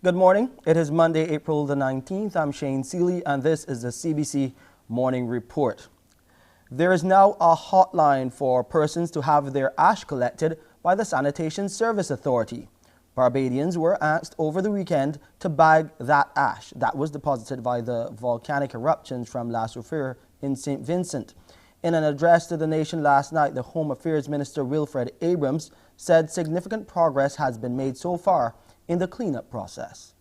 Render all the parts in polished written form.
Good morning. It is Monday, April the 19th. I'm Shane Seeley, and this is the CBC Morning Report. There is now a hotline for persons to have their ash collected by the Sanitation Service Authority. Barbadians were asked over the weekend to bag that ash that was deposited by the volcanic eruptions from La Soufrière in St. Vincent. In an address to the nation last night, the Home Affairs Minister Wilfred Abrams said significant progress has been made so far in the cleanup process.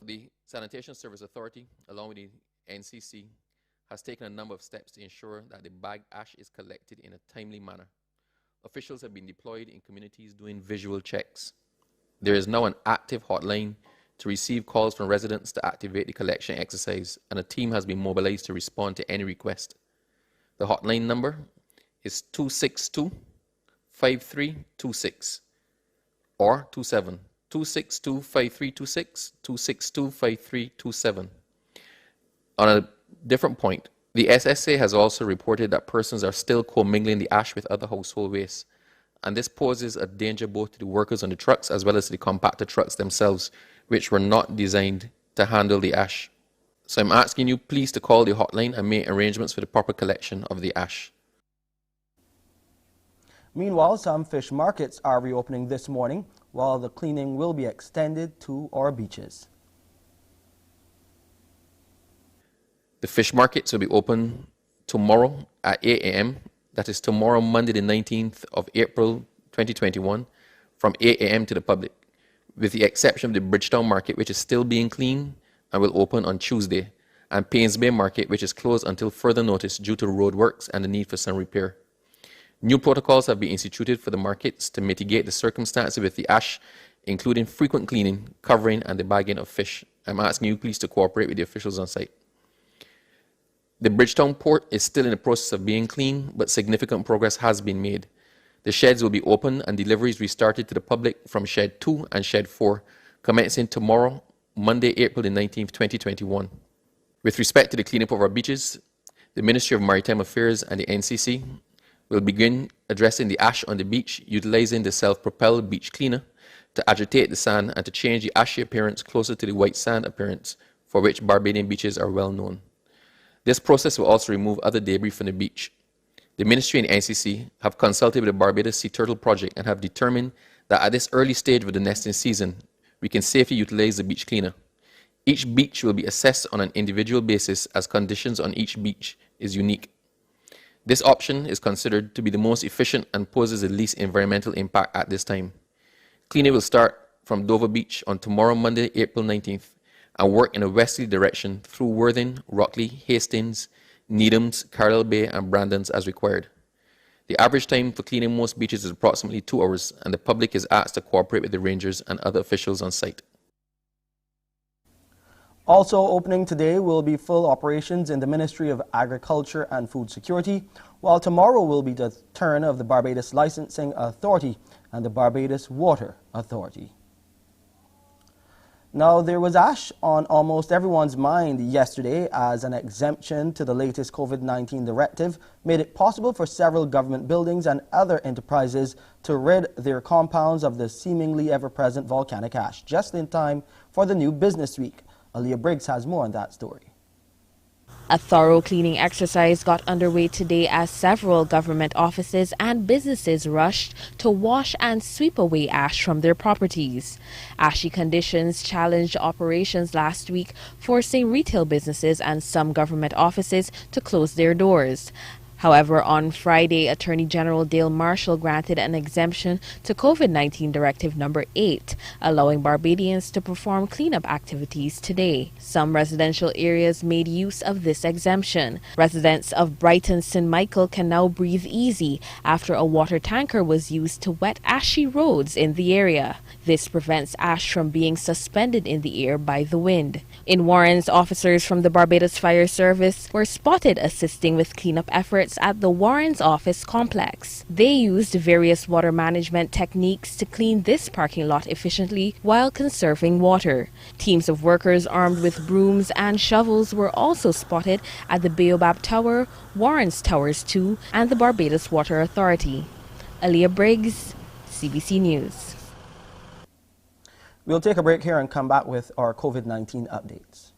The Sanitation Service Authority, along with the NCC, has taken a number of steps to ensure that the bagged ash is collected in a timely manner. Officials have been deployed in communities doing visual checks. There is now an active hotline to receive calls from residents to activate the collection exercise, and a team has been mobilized to respond to any request. The hotline number is 262-5326 or 27. 262-5326, 262-5327. On a different point, the SSA has also reported that persons are still commingling the ash with other household waste, and this poses a danger both to the workers on the trucks as well as to the compactor trucks themselves, which were not designed to handle the ash. So I'm asking you please to call the hotline and make arrangements for the proper collection of the ash. Meanwhile, some fish markets are reopening this morning, while the cleaning will be extended to our beaches. The fish markets will be open tomorrow at 8 a.m. That is tomorrow, Monday the 19th of April 2021, from 8 a.m. to the public, with the exception of the Bridgetown Market, which is still being cleaned and will open on Tuesday, and Paynes Bay Market, which is closed until further notice due to road works and the need for some repair. New protocols have been instituted for the markets to mitigate the circumstances with the ash, including frequent cleaning, covering, and the bagging of fish. I'm asking you please to cooperate with the officials on site. The Bridgetown port is still in the process of being cleaned, but significant progress has been made. The sheds will be open and deliveries restarted to the public from Shed 2 and Shed 4, commencing tomorrow, Monday, April the 19th, 2021. With respect to the cleanup of our beaches, the Ministry of Maritime Affairs and the NCC will begin addressing the ash on the beach, utilizing the self-propelled beach cleaner to agitate the sand and to change the ashy appearance closer to the white sand appearance, for which Barbadian beaches are well known. This process will also remove other debris from the beach. The Ministry and NCC have consulted with the Barbados Sea Turtle Project and have determined that at this early stage of the nesting season, we can safely utilize the beach cleaner. Each beach will be assessed on an individual basis as conditions on each beach is unique. This option is considered to be the most efficient and poses the least environmental impact at this time. Cleaning will start from Dover Beach on tomorrow, Monday, April 19th, and work in a westerly direction through Worthing, Rockley, Hastings, Needhams, Carlisle Bay, and Brandons as required. The average time for cleaning most beaches is approximately 2 hours, and the public is asked to cooperate with the rangers and other officials on site. Also opening today will be full operations in the Ministry of Agriculture and Food Security, while tomorrow will be the turn of the Barbados Licensing Authority and the Barbados Water Authority. Now, there was ash on almost everyone's mind yesterday as an exemption to the latest COVID-19 directive made it possible for several government buildings and other enterprises to rid their compounds of the seemingly ever-present volcanic ash just in time for the new business week. Aaliyah Briggs has more on that story. A thorough cleaning exercise got underway today as several government offices and businesses rushed to wash and sweep away ash from their properties. Ashy conditions challenged operations last week, forcing retail businesses and some government offices to close their doors. However, on Friday, Attorney General Dale Marshall granted an exemption to COVID-19 Directive Number 8, allowing Barbadians to perform cleanup activities today. Some residential areas made use of this exemption. Residents of Brighton St. Michael can now breathe easy after a water tanker was used to wet ashy roads in the area. This prevents ash from being suspended in the air by the wind. In Warrens, officers from the Barbados Fire Service were spotted assisting with cleanup efforts at the Warrens office complex. They used various water management techniques to clean this parking lot efficiently while conserving water. Teams of workers armed with brooms and shovels were also spotted at the Baobab Tower, Warrens Towers 2, and the Barbados Water Authority. Aaliyah Briggs, CBC News. We'll take a break here and come back with our COVID-19 updates.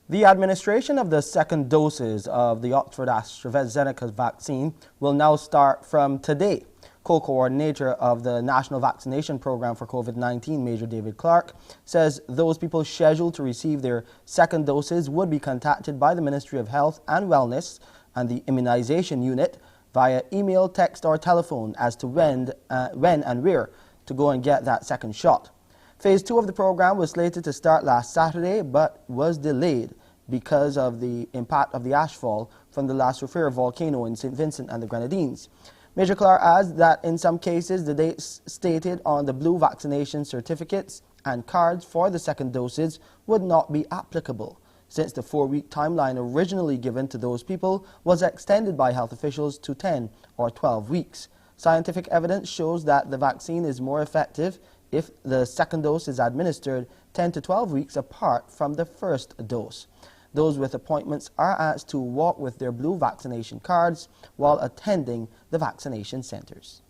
The administration of the second doses of the Oxford AstraZeneca vaccine will now start from today. Co-coordinator of the National Vaccination Program for COVID-19, Major David Clark, says those people scheduled to receive their second doses would be contacted by the Ministry of Health and Wellness and the Immunization Unit via email, text or telephone as to when and where to go and get that second shot. Phase 2 of the program was slated to start last Saturday but was delayed because of the impact of the ashfall from the La Soufrière volcano in St. Vincent and the Grenadines. Major Clark adds that in some cases the dates stated on the blue vaccination certificates and cards for the second doses would not be applicable, since the 4-week timeline originally given to those people was extended by health officials to 10 or 12 weeks. Scientific evidence shows that the vaccine is more effective if the second dose is administered 10 to 12 weeks apart from the first dose. Those with appointments are asked to walk with their blue vaccination cards while attending the vaccination centers.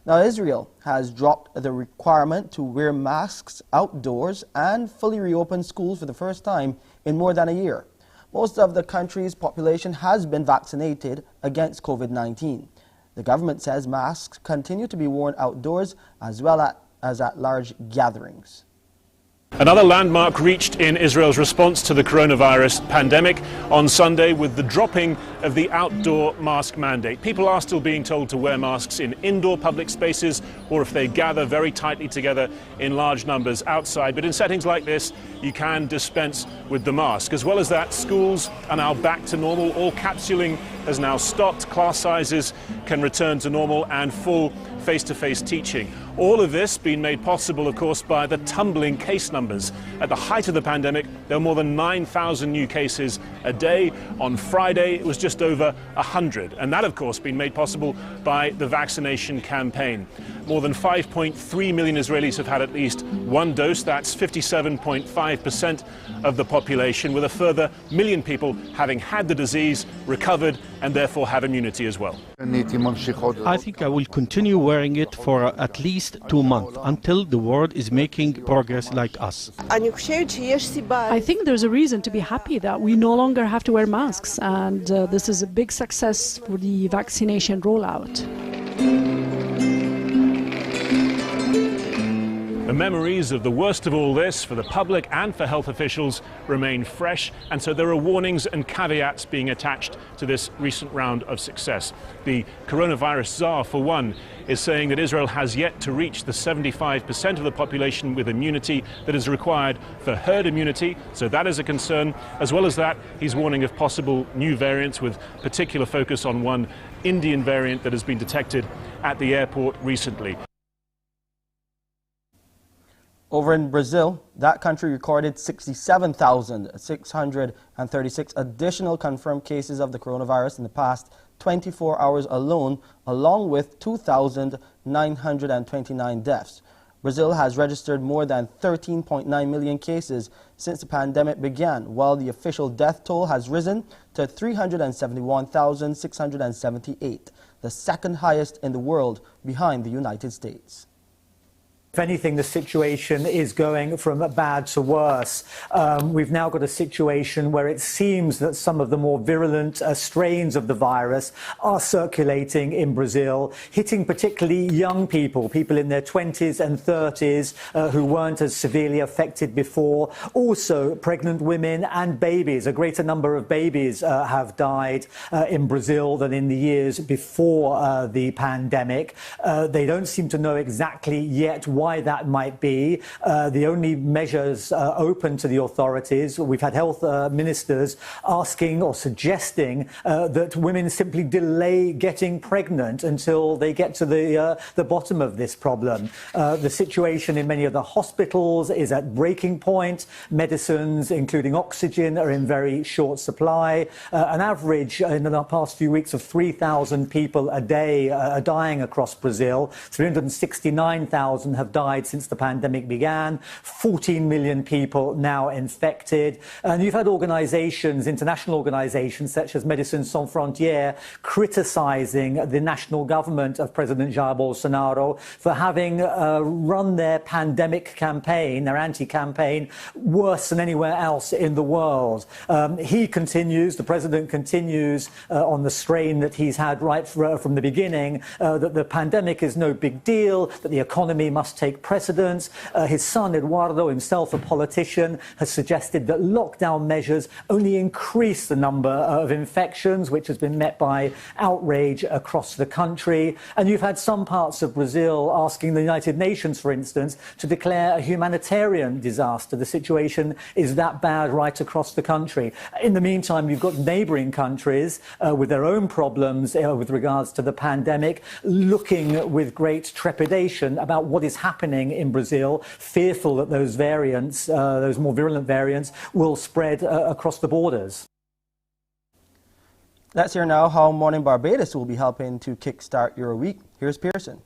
Now, Israel has dropped the requirement to wear masks outdoors and fully reopened schools for the first time in more than a year. Most of the country's population has been vaccinated against COVID-19. The government says masks continue to be worn outdoors as well as at large gatherings. Another landmark reached in Israel's response to the coronavirus pandemic on Sunday with the dropping of the outdoor mask mandate. People are still being told to wear masks in indoor public spaces or if they gather very tightly together in large numbers outside. But in settings like this, you can dispense with the mask. As well as that, schools are now back to normal. All capsuling has now stopped. Class sizes can return to normal and full face-to-face teaching. All of this being made possible, of course, by the tumbling case numbers. At the height of the pandemic, there were more than 9,000 new cases a day. On Friday, it was just over 100. And that, of course, being made possible by the vaccination campaign. More than 5.3 million Israelis have had at least one dose. That's 57.5% of the population, with a further million people having had the disease, recovered, and therefore have immunity as well. I think I will continue wearing it for at least 2 months until the world is making progress like us. I think there's a reason to be happy that we no longer have to wear masks, and this is a big success for the vaccination rollout. The memories of the worst of all this for the public and for health officials remain fresh, and so there are warnings and caveats being attached to this recent round of success. The coronavirus czar, for one, is saying that Israel has yet to reach the 75% of the population with immunity that is required for herd immunity, so that is a concern. As well as that, he's warning of possible new variants, with particular focus on one Indian variant that has been detected at the airport recently. Over in Brazil, that country recorded 67,636 additional confirmed cases of the coronavirus in the past 24 hours alone, along with 2,929 deaths. Brazil has registered more than 13.9 million cases since the pandemic began, while the official death toll has risen to 371,678, the second highest in the world behind the United States. If anything, the situation is going from bad to worse. We've now got a situation where it seems that some of the more virulent strains of the virus are circulating in Brazil, hitting particularly young people, people in their 20s and 30s who weren't as severely affected before. Also, pregnant women and babies. A greater number of babies have died in Brazil than in the years before the pandemic. They don't seem to know exactly yet why that might be. The only measures open to the authorities, we've had health ministers asking or suggesting that women simply delay getting pregnant until they get to the bottom of this problem. The situation in many of the hospitals is at breaking point. Medicines, including oxygen, are in very short supply. An average in the past few weeks of 3,000 people a day are dying across Brazil. 369,000 have died since the pandemic began. 14 million people now infected. And you've had organizations, international organizations such as Médecins Sans Frontières, criticizing the national government of President Jair Bolsonaro for having run their pandemic campaign, their anti-campaign, worse than anywhere else in the world. He continues, the president continues on the strain that he's had right from the beginning, that the pandemic is no big deal, that the economy must take precedence. His son, Eduardo, himself a politician, has suggested that lockdown measures only increase the number of infections, which has been met by outrage across the country. And you've had some parts of Brazil asking the United Nations, for instance, to declare a humanitarian disaster. The situation is that bad right across the country. In the meantime, you've got neighbouring countries with their own problems with regards to the pandemic, looking with great trepidation about what is happening in Brazil, fearful that those variants, those more virulent variants, will spread across the borders. Let's hear now how Mornin Barbados will be helping to kickstart your week. Here's Pearson.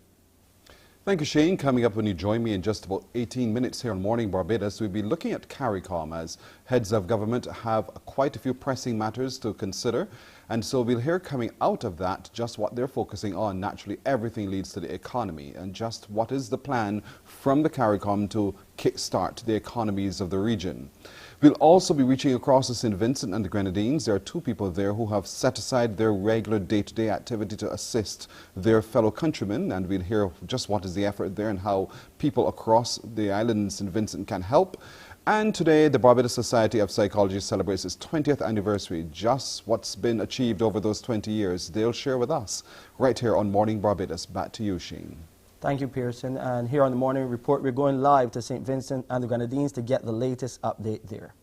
Thank you, Shane. Coming up when you join me in just about 18 minutes here on Morning Barbados, we'll be looking at CARICOM as heads of government have quite a few pressing matters to consider. And so we'll hear coming out of that just what they're focusing on. Naturally, everything leads to the economy and just what is the plan from the CARICOM to kickstart the economies of the region. We'll also be reaching across to St. Vincent and the Grenadines. There are two people there who have set aside their regular day-to-day activity to assist their fellow countrymen, and we'll hear just what is the effort there and how people across the island in St. Vincent can help. And today, the Barbados Society of Psychology celebrates its 20th anniversary. Just what's been achieved over those 20 years, they'll share with us right here on Morning Barbados. Back to you, Shane. Thank you, Pearson. And here on the Morning Report, we're going live to St. Vincent and the Grenadines to get the latest update there.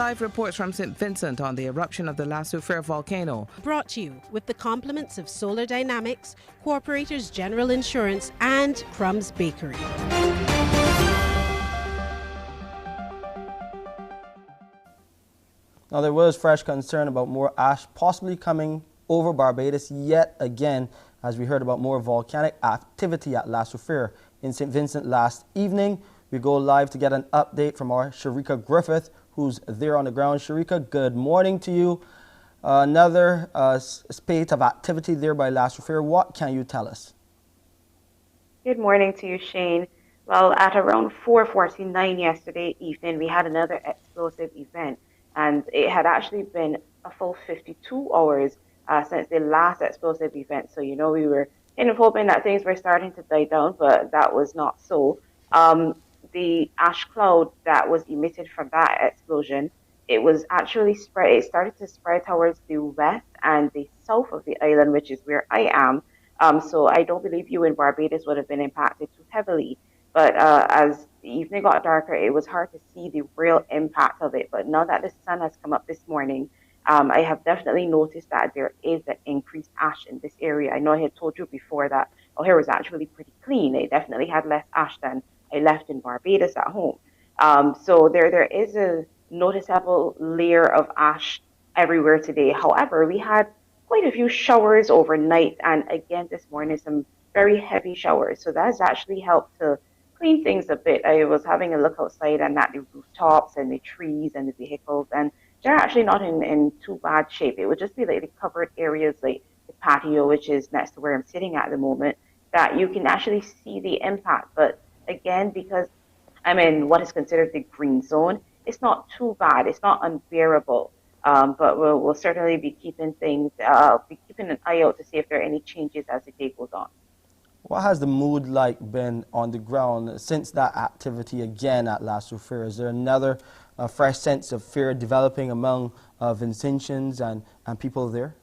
live reports from St. Vincent on the eruption of the La Soufrière volcano. Brought to you with the compliments of Solar Dynamics, Corporators General Insurance, and Crumbs Bakery. Now, there was fresh concern about more ash possibly coming over Barbados yet again, as we heard about more volcanic activity at La Soufrière in St. Vincent last evening. We go live to get an update from our Sharika Griffith, who's there on the ground. Sharika, good morning to you. Another spate of activity there by La Soufrière. What can you tell us? Good morning to you, Shane. Well, at around 4:49 yesterday evening, we had another explosive event, and it had actually been a full 52 hours since the last explosive event. So, you know, we were kind of hoping that things were starting to die down, but that was not so. The ash cloud that was emitted from that explosion, it was actually spread. It started to spread towards the west and the south of the island, which is where I am. So I don't believe you in Barbados would have been impacted too heavily. But as the evening got darker, it was hard to see the real impact of it. But now that the sun has come up this morning, I have definitely noticed that there is an increased ash in this area. I know I had told you before that O'Hare was actually pretty clean. It definitely had less ash than I left in Barbados at home. So there is a noticeable layer of ash everywhere today. However, we had quite a few showers overnight, and again this morning some very heavy showers. So that's actually helped to clean things a bit. I was having a look outside and at the rooftops and the trees and the vehicles, and they're actually not in too bad shape. It would just be like the covered areas like the patio, which is next to where I'm sitting at the moment, that you can actually see the impact. But again, because I'm in what is considered the green zone, it's not too bad. It's not unbearable. But we'll certainly be keeping things, be keeping an eye out to see if there are any changes as the day goes on. What has the mood like been on the ground since that activity again at La Soufrière? Is there another fresh sense of fear developing among Vincentians and people there?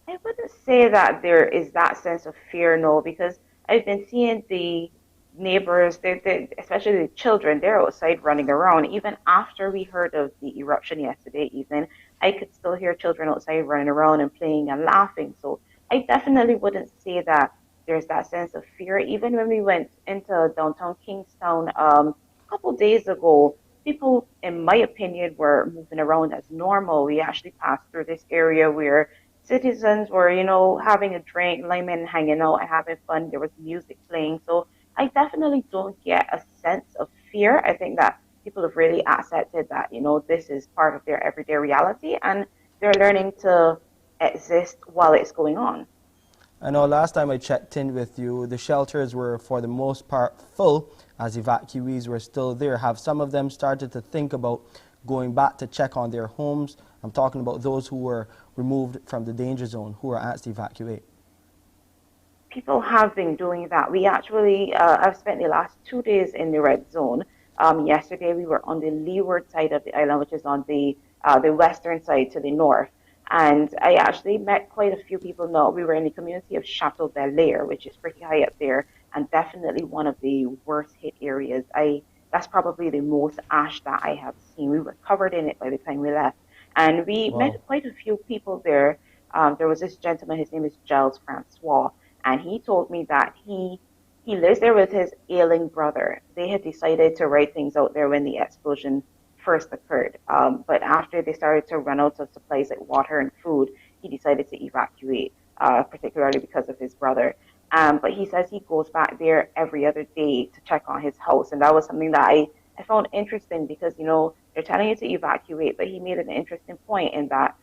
I wouldn't say that there is that sense of fear, no, because I've been seeing the neighbors, especially the children, they're outside running around. Even after we heard of the eruption yesterday evening, I could still hear children outside running around and playing and laughing. So I definitely wouldn't say that there's that sense of fear. Even when we went into downtown Kingstown a couple days ago, people, in my opinion, were moving around as normal. We actually passed through this area where citizens were, you know, having a drink, linemen hanging out and having fun. There was music playing. So I definitely don't get a sense of fear. I think that people have really accepted that, you know, this is part of their everyday reality, and they're learning to exist while it's going on. I know last time I checked in with you, the shelters were for the most part full as evacuees were still there. Have some of them started to think about going back to check on their homes? I'm talking about those who were removed from the danger zone, who are asked to evacuate. People have been doing that. We actually, I've spent the last 2 days in the red zone. Yesterday we were on the leeward side of the island, which is on the western side to the north. And I actually met quite a few people. Now, we were in the community of Chateau Bel Air, which is pretty high up there, and definitely one of the worst hit areas. That's probably the most ash that I have seen. We were covered in it by the time we left. And we met quite a few people there. There was this gentleman, his name is Giles Francois, and he told me that he lives there with his ailing brother. They had decided to write things out there when the explosion first occurred. But after they started to run out of supplies like water and food, he decided to evacuate, particularly because of his brother. But he says he goes back there every other day to check on his house. And that was something that I found interesting because, you know, they're telling you to evacuate, but he made an interesting point in that,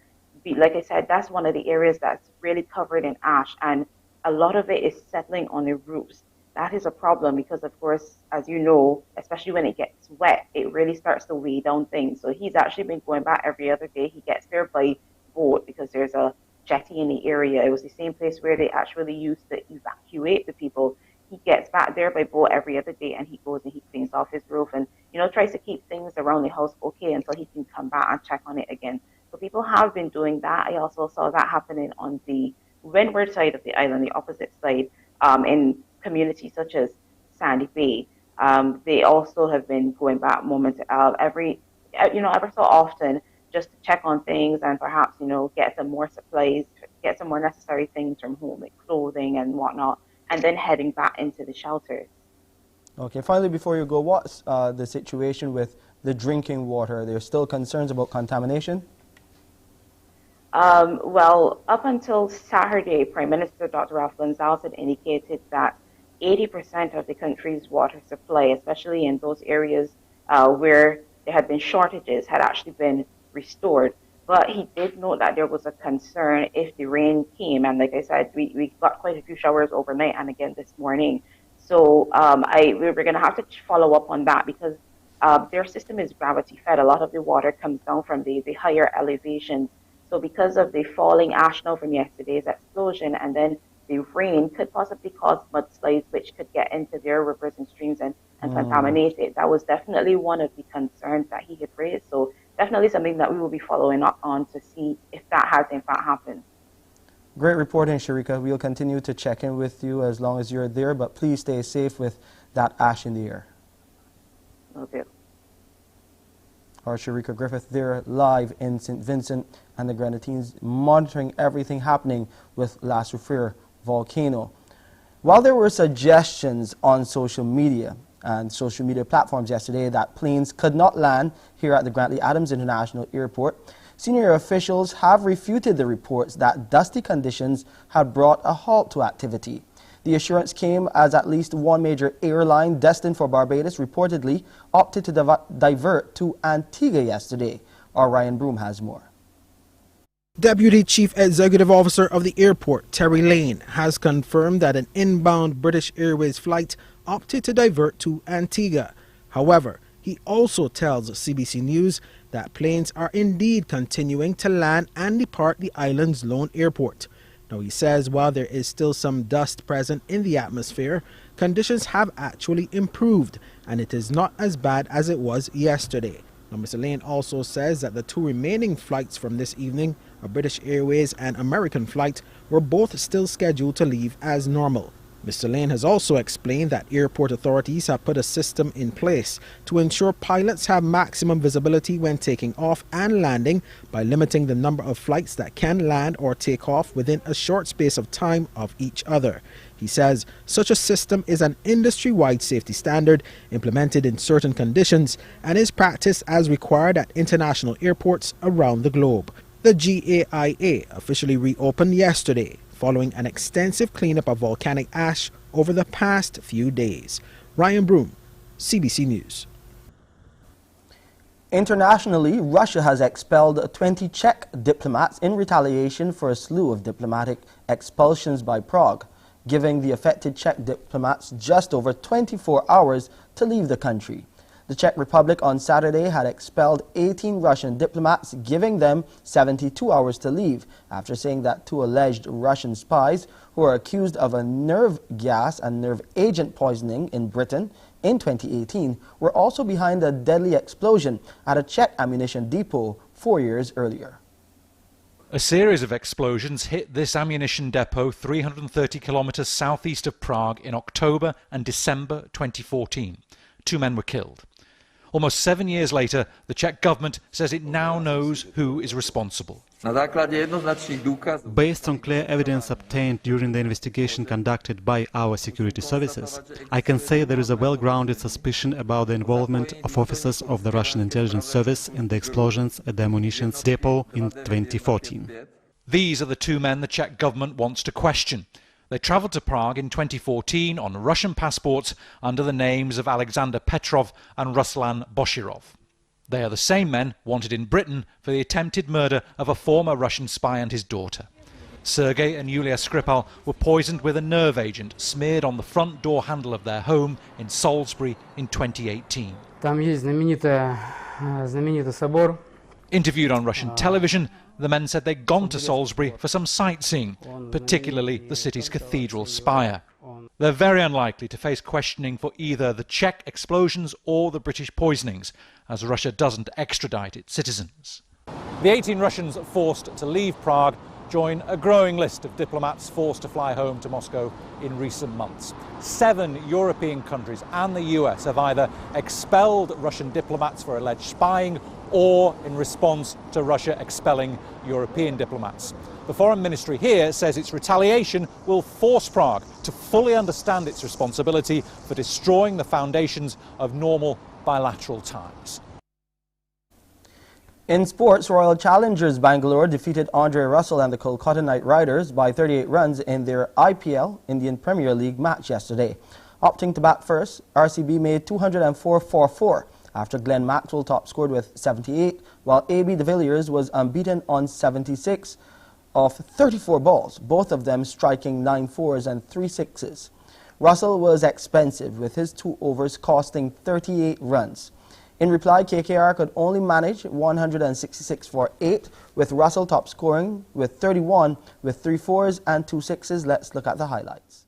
like I said, that's one of the areas that's really covered in ash, and a lot of it is settling on the roofs. That is a problem because, of course, as you know, especially when it gets wet, it really starts to weigh down things. So he's actually been going back every other day. He gets there by boat because there's a jetty in the area. It was the same place where they actually used to evacuate the people. He gets back there by boat every other day, and he goes and he cleans off his roof and, you know, tries to keep things around the house okay until he can come back and check on it again. So people have been doing that. I also saw that happening on the windward side of the island, the opposite side, in communities such as Sandy Bay. They also have been going back ever so often, just to check on things and perhaps, get some more supplies, get some more necessary things from home, like clothing and whatnot, and then heading back into the shelters. Okay, finally, before you go, what's the situation with the drinking water? There's still concerns about contamination? Well, up until Saturday, Prime Minister Dr. Ralph Gonsalves had indicated that 80% of the country's water supply, especially in those areas where there had been shortages, had actually been restored. But he did note that there was a concern if the rain came. And like I said, we got quite a few showers overnight and again this morning. So we're going to have to follow up on that because their system is gravity fed. A lot of the water comes down from the higher elevations. So because of the falling ash now from yesterday's explosion and then the rain could possibly cause mudslides which could get into their rivers and streams and contaminate it. That was definitely one of the concerns that he had raised. So definitely something that we will be following up on to see if that has in fact happened. Great reporting, Sharika. We'll continue to check in with you as long as you're there, but please stay safe with that ash in the air. Okay. Our Sharika Griffith there live in St. Vincent and the Grenadines, monitoring everything happening with La Soufrière volcano. While there were suggestions on social media and social media platforms yesterday that planes could not land here at the Grantley Adams International Airport, senior officials have refuted the reports that dusty conditions had brought a halt to activity. The assurance came as at least one major airline destined for Barbados reportedly opted to divert to Antigua yesterday. Our Ryan Broom has more. Deputy Chief Executive Officer of the airport, Terry Lane, has confirmed that an inbound British Airways flight opted to divert to Antigua. However, he also tells CBC News that planes are indeed continuing to land and depart the island's lone airport. Now, he says while there is still some dust present in the atmosphere, conditions have actually improved and it is not as bad as it was yesterday. Now, Mr. Lane also says that the two remaining flights from this evening, a British Airways and American flight, were both still scheduled to leave as normal. Mr. Lane has also explained that airport authorities have put a system in place to ensure pilots have maximum visibility when taking off and landing by limiting the number of flights that can land or take off within a short space of time of each other. He says such a system is an industry-wide safety standard implemented in certain conditions and is practiced as required at international airports around the globe. The GAIA officially reopened yesterday, following an extensive cleanup of volcanic ash over the past few days. Ryan Broom, CBC News. Internationally, Russia has expelled 20 Czech diplomats in retaliation for a slew of diplomatic expulsions by Prague, giving the affected Czech diplomats just over 24 hours to leave the country. The Czech Republic on Saturday had expelled 18 Russian diplomats, giving them 72 hours to leave, after saying that two alleged Russian spies who are accused of a nerve gas and nerve agent poisoning in Britain in 2018 were also behind a deadly explosion at a Czech ammunition depot 4 years earlier. A series of explosions hit this ammunition depot 330 kilometers southeast of Prague in October and December 2014. 2 men were killed. Almost 7 years later, the Czech government says it now knows who is responsible. Based on clear evidence obtained during the investigation conducted by our security services, I can say there is a well-grounded suspicion about the involvement of officers of the Russian intelligence service in the explosions at the ammunition depot in 2014. These are the 2 men the Czech government wants to question. They travelled to Prague in 2014 on Russian passports under the names of Alexander Petrov and Ruslan Boshirov. They are the same men wanted in Britain for the attempted murder of a former Russian spy and his daughter. Sergei and Yulia Skripal were poisoned with a nerve agent smeared on the front door handle of their home in Salisbury in 2018. Interviewed on Russian television, the men said they'd gone to Salisbury for some sightseeing, particularly the city's cathedral spire. They're very unlikely to face questioning for either the Czech explosions or the British poisonings, as Russia doesn't extradite its citizens. The 18 Russians forced to leave Prague join a growing list of diplomats forced to fly home to Moscow in recent months. 7 European countries and the US have either expelled Russian diplomats for alleged spying or in response to Russia expelling European diplomats. The Foreign Ministry here says its retaliation will force Prague to fully understand its responsibility for destroying the foundations of normal bilateral ties. In sports, Royal Challengers Bangalore defeated Andre Russell and the Kolkata Knight Riders by 38 runs in their IPL Indian Premier League match yesterday. Opting to bat first, RCB made 204 for 4 after Glenn Maxwell top scored with 78, while AB de Villiers was unbeaten on 76 of 34 balls, both of them striking 9 fours and 3 sixes. Russell was expensive, with his 2 overs costing 38 runs. In reply, KKR could only manage 166 for 8, with Russell top scoring with 31 with 3 fours and 2 sixes. Let's look at the highlights.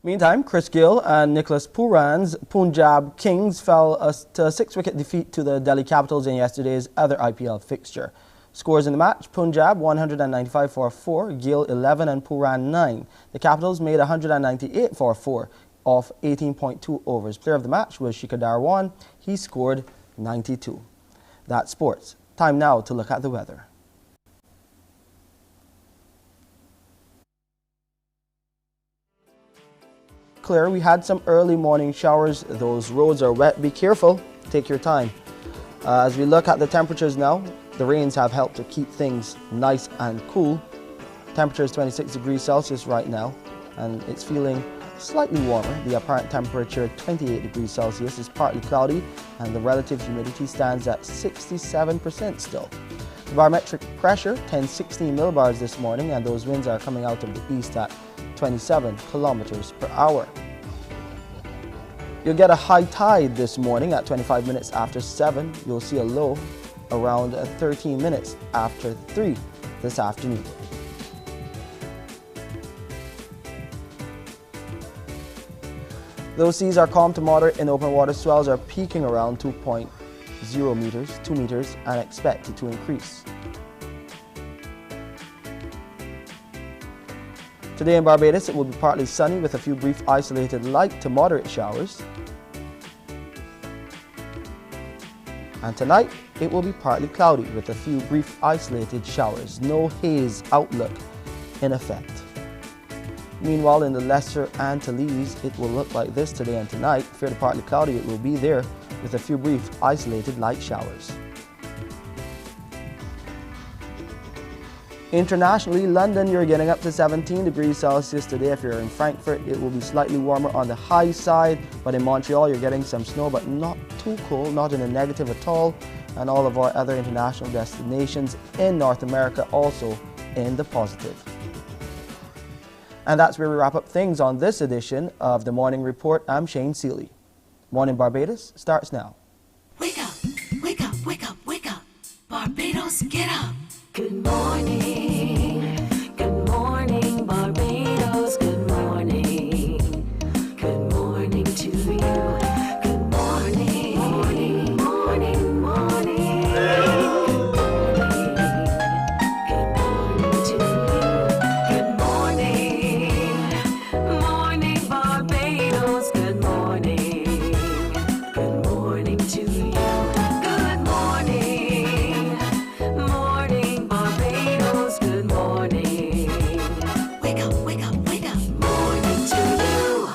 Meantime, Chris Gill and Nicholas Pooran's Punjab Kings fell to a 6-wicket defeat to the Delhi Capitals in yesterday's other IPL fixture. Scores in the match: Punjab 195 for 4, Gill 11 and Pooran 9. The Capitals made 198 for 4 off 18.2 overs. Player of the match was Shikhar Dhawan. He scored 92. That's sports. Time now to look at the weather. Clear. We had some early morning showers. Those roads are wet. Be careful. Take your time. As we look at the temperatures now, the rains have helped to keep things nice and cool. Temperature is 26 degrees Celsius right now, and it's feeling slightly warmer. The apparent temperature 28 degrees Celsius is partly cloudy, and the relative humidity stands at 67% still. The barometric pressure 1016 millibars this morning, and those winds are coming out of the east at 27 kilometers per hour. You'll get a high tide this morning at 25 minutes after 7. You'll see a low around 13 minutes after 3 this afternoon. Those seas are calm to moderate in open water. Swells are peaking around 2.0 meters, 2 meters, and expected to increase. Today in Barbados, it will be partly sunny with a few brief isolated light to moderate showers. And tonight, it will be partly cloudy with a few brief isolated showers. No haze outlook in effect. Meanwhile, in the Lesser Antilles, it will look like this today and tonight. Fair to partly cloudy, it will be there with a few brief isolated light showers. Internationally, London, you're getting up to 17 degrees Celsius today. If you're in Frankfurt, it will be slightly warmer on the high side. But in Montreal, you're getting some snow, but not too cold, not in a negative at all. And all of our other international destinations in North America also in the positive. And that's where we wrap up things on this edition of the Morning Report. I'm Shane Seeley. Morning Barbados starts now. Wake up, wake up, wake up, wake up. Barbados, get up. Good morning. Good morning, Barbados. Good morning. Good morning to you. Good morning. Morning, morning, morning. Good morning to you. Good morning. Morning, Barbados. Good morning. Good morning to you. Good morning. Morning, Barbados. Good morning. Wake up, wake up, wake up. Morning to you.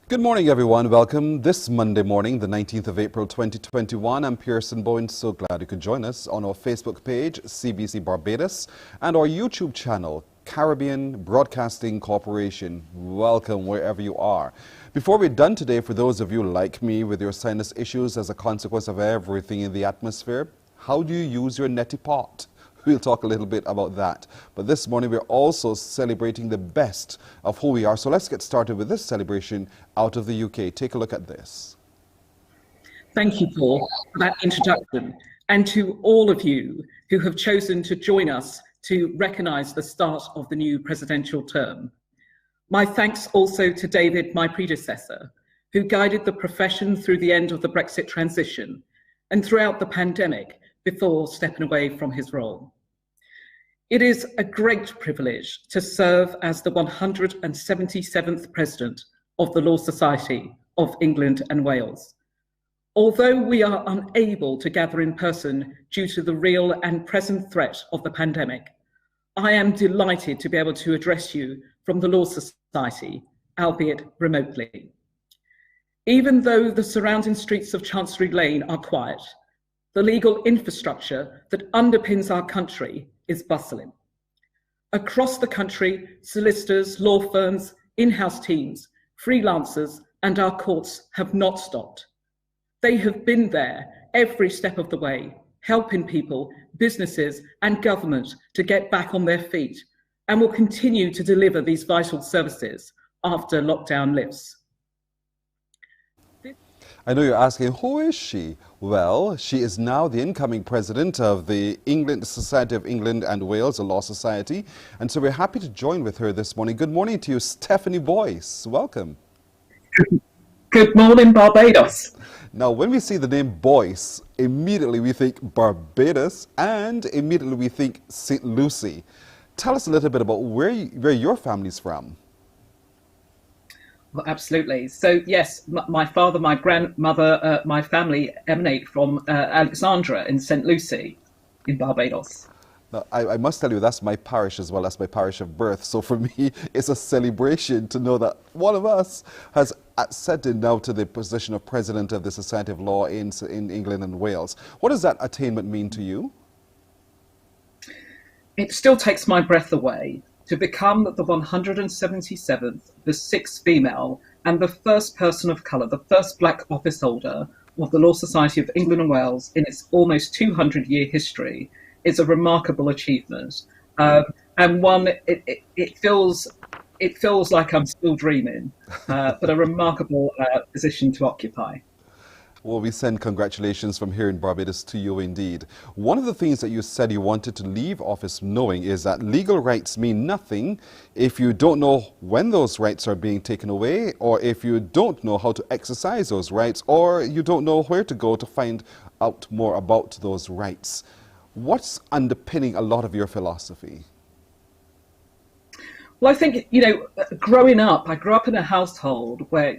Good morning, everyone. Welcome this Monday morning, the 19th of April, 2021. I'm Pearson Bowen. So glad you could join us on our Facebook page, CBC Barbados, and our YouTube channel, Caribbean Broadcasting Corporation. Welcome wherever you are. Before we're done today, for those of you like me with your sinus issues as a consequence of everything in the atmosphere, how do you use your neti pot? We'll talk a little bit about that. But this morning, we're also celebrating the best of who we are. So let's get started with this celebration out of the UK. Take a look at this. Thank you, Paul, for that introduction, and to all of you who have chosen to join us to recognise the start of the new presidential term. My thanks also to David, my predecessor, who guided the profession through the end of the Brexit transition and throughout the pandemic before stepping away from his role. It is a great privilege to serve as the 177th President of the Law Society of England and Wales. Although we are unable to gather in person due to the real and present threat of the pandemic, I am delighted to be able to address you from the Law Society, albeit remotely. Even though the surrounding streets of Chancery Lane are quiet, the legal infrastructure that underpins our country is bustling. Across the country, solicitors, law firms, in-house teams, freelancers, and our courts have not stopped. They have been there every step of the way, helping people, businesses, and government to get back on their feet, and will continue to deliver these vital services after lockdown lifts. I know you're asking, who is she? Well, she is now the incoming president of the Society of England and Wales, a law society. And so we're happy to join with her this morning. Good morning to you, Stephanie Boyce. Welcome. Good morning, Barbados. Now, when we see the name Boyce, immediately we think Barbados and immediately we think St. Lucie. Tell us a little bit about where your family's from. Well, absolutely. So, yes, my father, my grandmother, my family emanate from Alexandra in St. Lucie in Barbados. Now, I must tell you, that's my parish as well. That's my parish of birth. So for me, it's a celebration to know that one of us has ascended now to the position of president of the Society of Law in England and Wales. What does that attainment mean to you? It still takes my breath away to become the 177th, the sixth female, and the first person of colour, the first black office holder of the Law Society of England and Wales in its almost 200-year history is a remarkable achievement, and one it feels like I'm still dreaming, but a remarkable position to occupy. Well, we send congratulations from here in Barbados to you indeed. One of the things that you said you wanted to leave office knowing is that legal rights mean nothing if you don't know when those rights are being taken away, or if you don't know how to exercise those rights, or you don't know where to go to find out more about those rights. What's underpinning a lot of your philosophy? Well, I think, growing up, I grew up in a household where,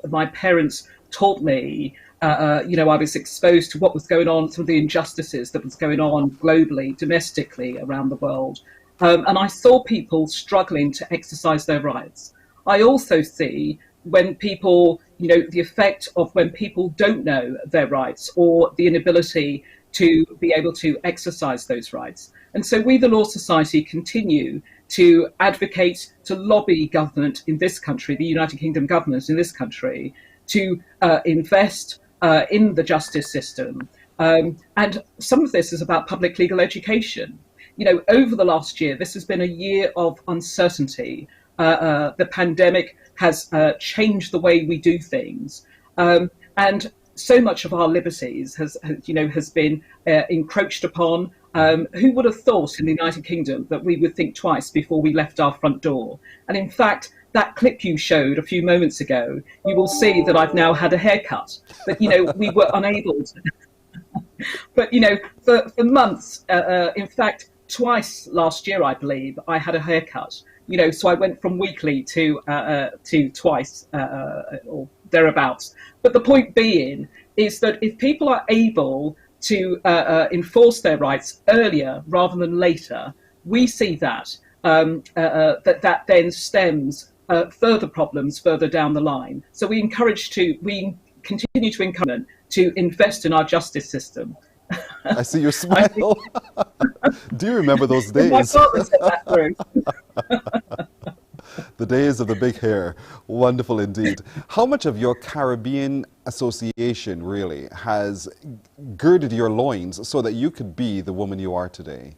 my parents taught me, I was exposed to what was going on, some of the injustices that was going on globally, domestically, around the world. and I saw people struggling to exercise their rights. I also see when people, the effect of when people don't know their rights or the inability to be able to exercise those rights. And so we, the Law Society, continue to advocate, to lobby government in this country, the United Kingdom government in this country, to invest in the justice system. And some of this is about public legal education. Over the last year, this has been a year of uncertainty. The pandemic has changed the way we do things. And so much of our liberties has been encroached upon. Who would have thought in the United Kingdom that we would think twice before we left our front door? And in fact, that clip you showed a few moments ago, you will see that I've now had a haircut. But, we were unable to. But, for months, in fact, twice last year, I believe, I had a haircut. So I went from weekly to twice or thereabouts. But the point being is that if people are able to enforce their rights earlier rather than later, we see that that then stems further problems further down the line. So we continue to encourage to invest in our justice system. I see your smile. Do you remember those days? My father said that through. The days of the big hair. Wonderful indeed. How much of your Caribbean association really has girded your loins so that you could be the woman you are today?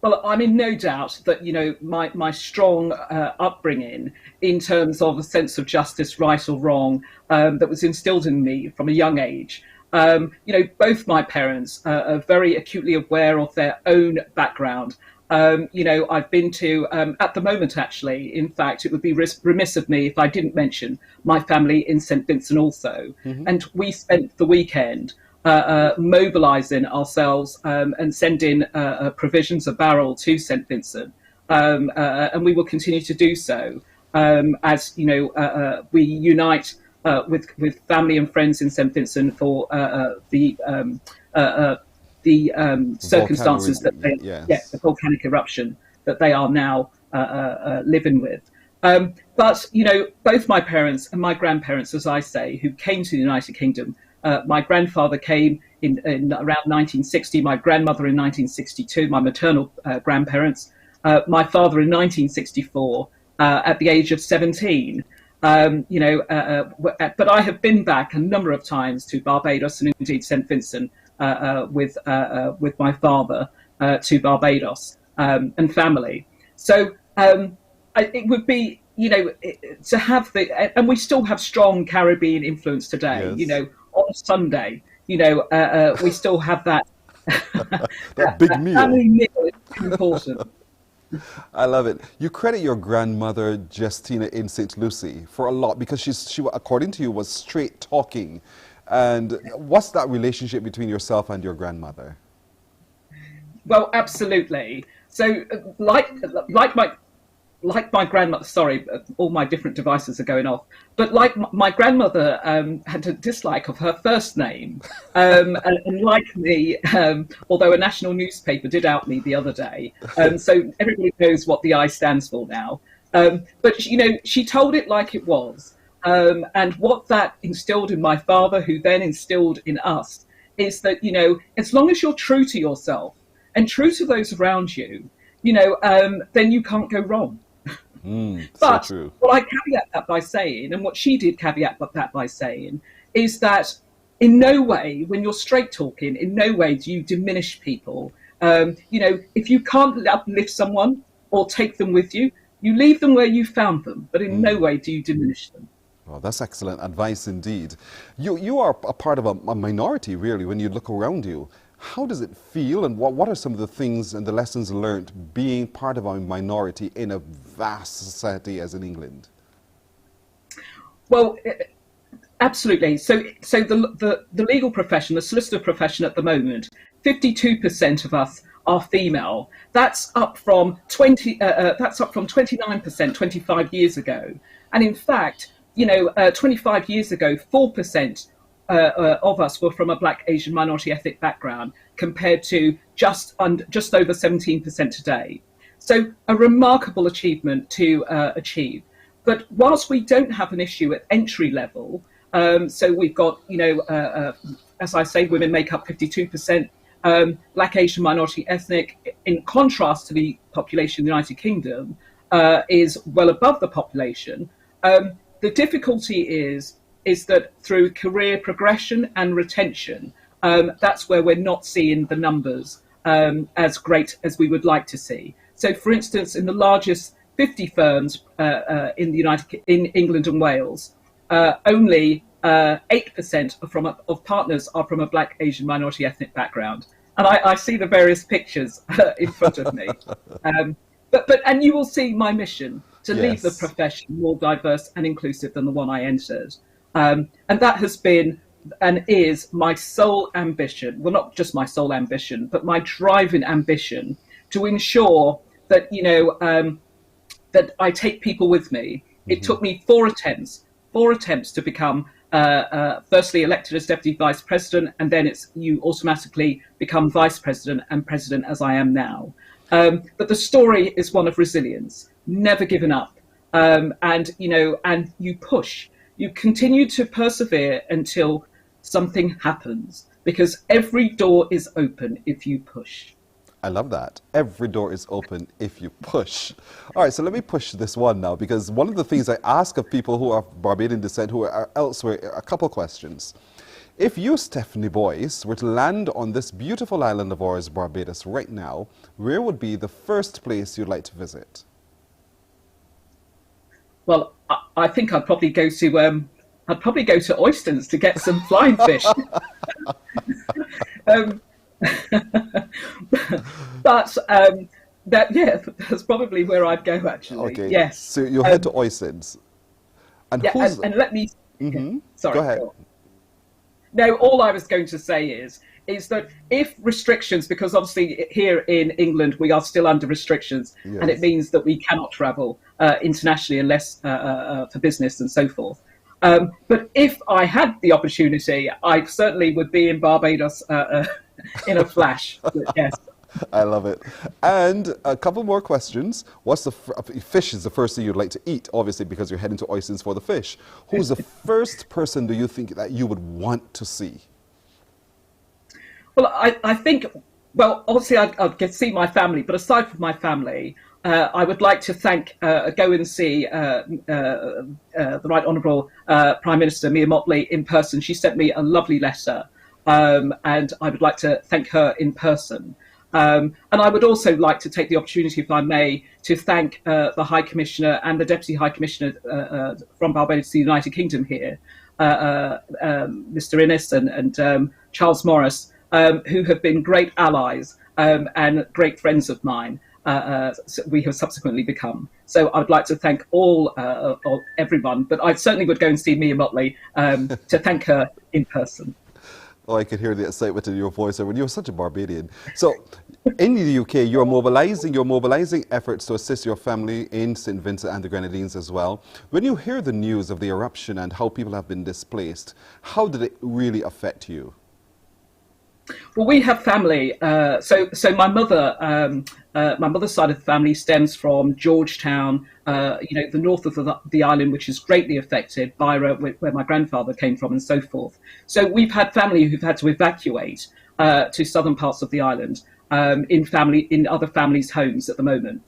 Well, I'm in no doubt that, my strong upbringing in terms of a sense of justice, right or wrong, that was instilled in me from a young age. Both my parents are very acutely aware of their own background. I've been to, at the moment, actually, in fact, it would be remiss of me if I didn't mention my family in St. Vincent also. And we spent the weekend mobilising ourselves and sending provisions of barrel to St. Vincent. And we will continue to do so as, we unite with family and friends in St. Vincent for the circumstances that they, the volcanic eruption that they are now living with. But, both my parents and my grandparents, as I say, who came to the United Kingdom, my grandfather came in around 1960, my grandmother in 1962, my maternal grandparents, my father in 1964 at the age of 17. But I have been back a number of times to Barbados and indeed St. Vincent with my father to Barbados and family. So it would be, to have and we still have strong Caribbean influence today. Yes. On Sunday, we still have that that big meal. Family meal is important. I love it. You credit your grandmother, Justina, in St. Lucie for a lot because she, according to you, was straight talking. And what's that relationship between yourself and your grandmother? Well, absolutely. So, like my grandmother, sorry, all my different devices are going off. But like my grandmother had a dislike of her first name. And like me, although a national newspaper did out me the other day, so everybody knows what the I stands for now. But, she told it like it was. And what that instilled in my father, who then instilled in us, is that, as long as you're true to yourself and true to those around you, then you can't go wrong. But so true. What I caveat that by saying, and what she did caveat that by saying, is that in no way, when you're straight talking, in no way do you diminish people. If you can't uplift someone or take them with you, you leave them where you found them, but in no way do you diminish them. Well, that's excellent advice indeed. You are a part of a minority, really, when you look around you. How does it feel, and what are some of the things and the lessons learned being part of a minority in a vast society as in England? Well, absolutely. So the legal profession, the solicitor profession at the moment, 52% of us are female. That's up from 29% 25 years ago. And in fact, 25 years ago, 4% of us were from a Black, Asian, minority ethnic background, compared to just over 17% today. So a remarkable achievement to achieve. But whilst we don't have an issue at entry level, so we've got, as I say, women make up 52%, Black, Asian, minority ethnic, in contrast to the population in the United Kingdom, is well above the population. The difficulty is that through career progression and retention, that's where we're not seeing the numbers as great as we would like to see. So, for instance, in the largest 50 firms in England and Wales, only 8% of partners are from a Black, Asian, minority ethnic background. And I see the various pictures in front of me. And you will see my mission to leave the profession more diverse and inclusive than the one I entered. And that has been and is my sole ambition. Well, not just my sole ambition, but my driving ambition to ensure that, that I take people with me. It took me four attempts to become firstly elected as Deputy Vice President, and then you automatically become Vice President and President, as I am now. But the story is one of resilience, never giving up. And you push. You continue to persevere until something happens, because every door is open if you push. I love that. Every door is open if you push. All right, so let me push this one now, because one of the things I ask of people who are of Barbadian descent, who are elsewhere, a couple questions. If you, Stephanie Boyce, were to land on this beautiful island of ours, Barbados, right now, where would be the first place you'd like to visit? Well, I think I'd probably go to Oystons to get some flying fish. That's probably where I'd go, actually. Okay. Yes. So you'll head to Oystons. And let me. Sorry. Go ahead. No, all I was going to say is that if restrictions, because obviously here in England we are still under restrictions, and it means that we cannot travel internationally unless for business and so forth. But if I had the opportunity, I certainly would be in Barbados in a flash. Yes. I love it. And a couple more questions. Fish is the first thing you'd like to eat, obviously, because you're heading to Oystons for the fish. Who's the first person do you think that you would want to see? Well, I think, obviously I'd get to see my family, but aside from my family, I would like to go and see the Right Honourable Prime Minister Mia Mottley in person. She sent me a lovely letter, and I would like to thank her in person. And I would also like to take the opportunity, if I may, to thank the High Commissioner and the Deputy High Commissioner from Barbados to the United Kingdom here, Mr. Innes and Charles Morris, who have been great allies and great friends of mine. We have subsequently become. So I'd like to thank everyone, but I certainly would go and see Mia Mottley to thank her in person. Oh, I could hear the excitement in your voice. When you're such a Barbadian. So, in the UK, you're mobilizing efforts to assist your family in St. Vincent and the Grenadines as well. When you hear the news of the eruption and how people have been displaced, how did it really affect you? Well, we have family. So my mother's side of the family stems from Georgetown, the north of the island, which is greatly affected, Byra, where my grandfather came from, and so forth. So we've had family who've had to evacuate to southern parts of the island in other families' homes at the moment.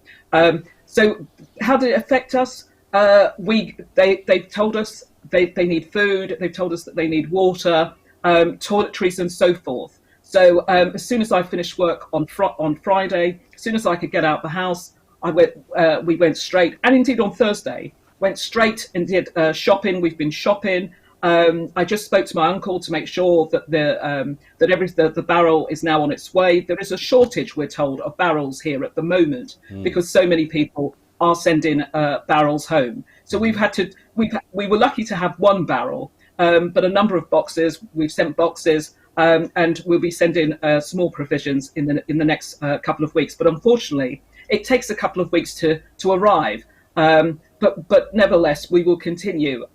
So how did it affect us? They've told us they need food. They've told us that they need water, toiletries, and so forth. So as soon as I finished work on Friday, as soon as I could get out the house, we went straight, and indeed on Thursday, went straight and did shopping. We've been shopping. I just spoke to my uncle to make sure that the barrel is now on its way. There is a shortage, we're told, of barrels here at the moment because so many people are sending barrels home. So we were lucky to have one barrel, but a number of boxes. We've sent boxes. And we'll be sending small provisions in the next couple of weeks. But unfortunately, it takes a couple of weeks to arrive. But nevertheless, we will continue,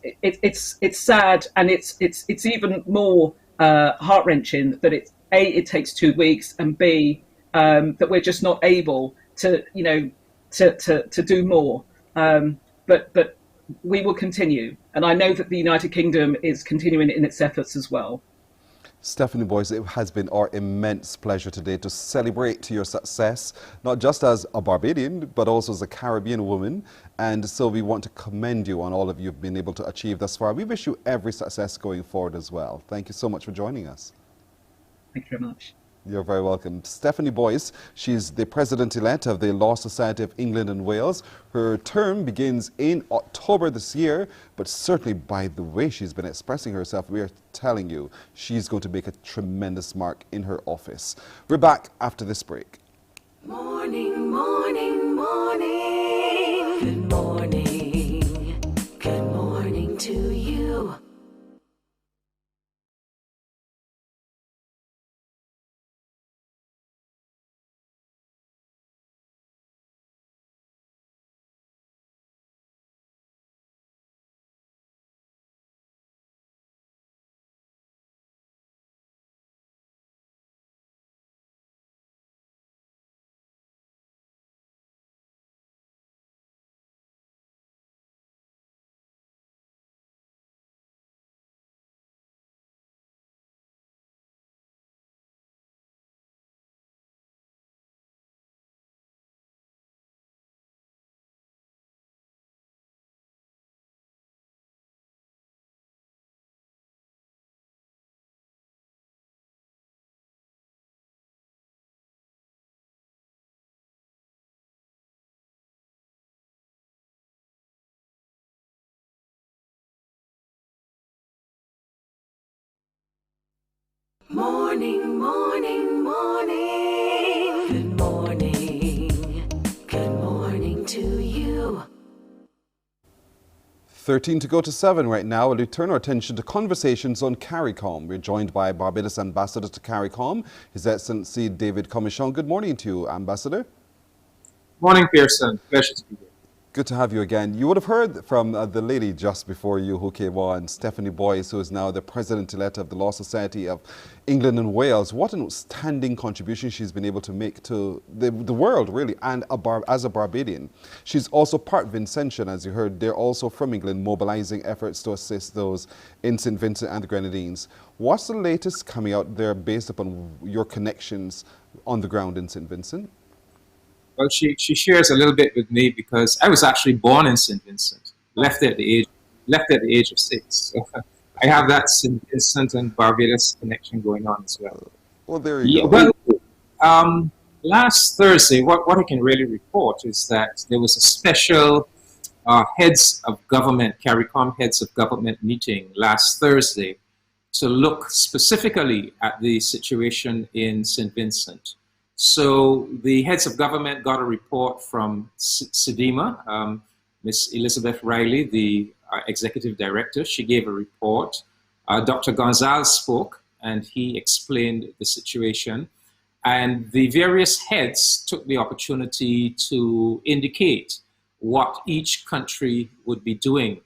it's sad, and it's even more heart wrenching that it takes 2 weeks, and B, that we're just not able to to do more. But we will continue, and I know that the United Kingdom is continuing in its efforts as well. Stephanie Boyce, it has been our immense pleasure today to celebrate your success, not just as a Barbadian, but also as a Caribbean woman. And so we want to commend you on all of you've been able to achieve thus far. We wish you every success going forward as well. Thank you so much for joining us. Thank you very much. You're very welcome. Stephanie Boyce, she's the president-elect of the Law Society of England and Wales. Her term begins in October this year, but certainly by the way she's been expressing herself, we are telling you she's going to make a tremendous mark in her office. We're back after this break. Morning, morning, morning. Good morning. Good morning to you. Morning, morning, morning. Good morning. Good morning to you. 13 to go to 7 right now. We'll turn our attention to conversations on CARICOM. We're joined by Barbados Ambassador to CARICOM, His Excellency David Commichon. Good morning to you, Ambassador. Morning, Pearson. Pleasure to be here. Good to have you again. You would have heard from the lady just before you who came on, Stephanie Boyce, who is now the president-elect of the Law Society of England and Wales. What an outstanding contribution she's been able to make to the world, really, and as a Barbadian. She's also part Vincentian, as you heard. They're also from England, mobilizing efforts to assist those in St. Vincent and the Grenadines. What's the latest coming out there based upon your connections on the ground in St. Vincent? Well, she shares a little bit with me because I was actually born in St. Vincent, left at the age of 6. So I have that St. Vincent and Barbados connection going on as well. Well, there you go. Well, last Thursday, what I can really report is that there was a special heads of government, CARICOM heads of government meeting last Thursday to look specifically at the situation in St. Vincent. So the heads of government got a report from SEDIMA, Ms. Elizabeth Riley, the executive director. She gave a report. Dr. Gonzalez spoke, and he explained the situation. And the various heads took the opportunity to indicate what each country would be doing.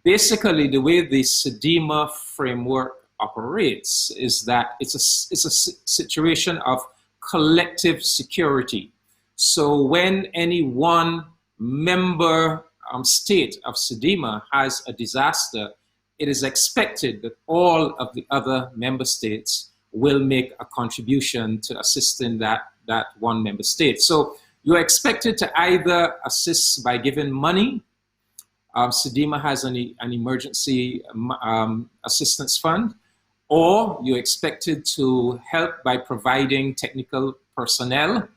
Basically, the way the SEDIMA framework operates is that it's a situation of collective security. So when any one member state of SEDIMA has a disaster, it is expected that all of the other member states will make a contribution to assisting that one member state. So you're expected to either assist by giving money. SEDIMA has an emergency assistance fund, or you're expected to help by providing technical personnel,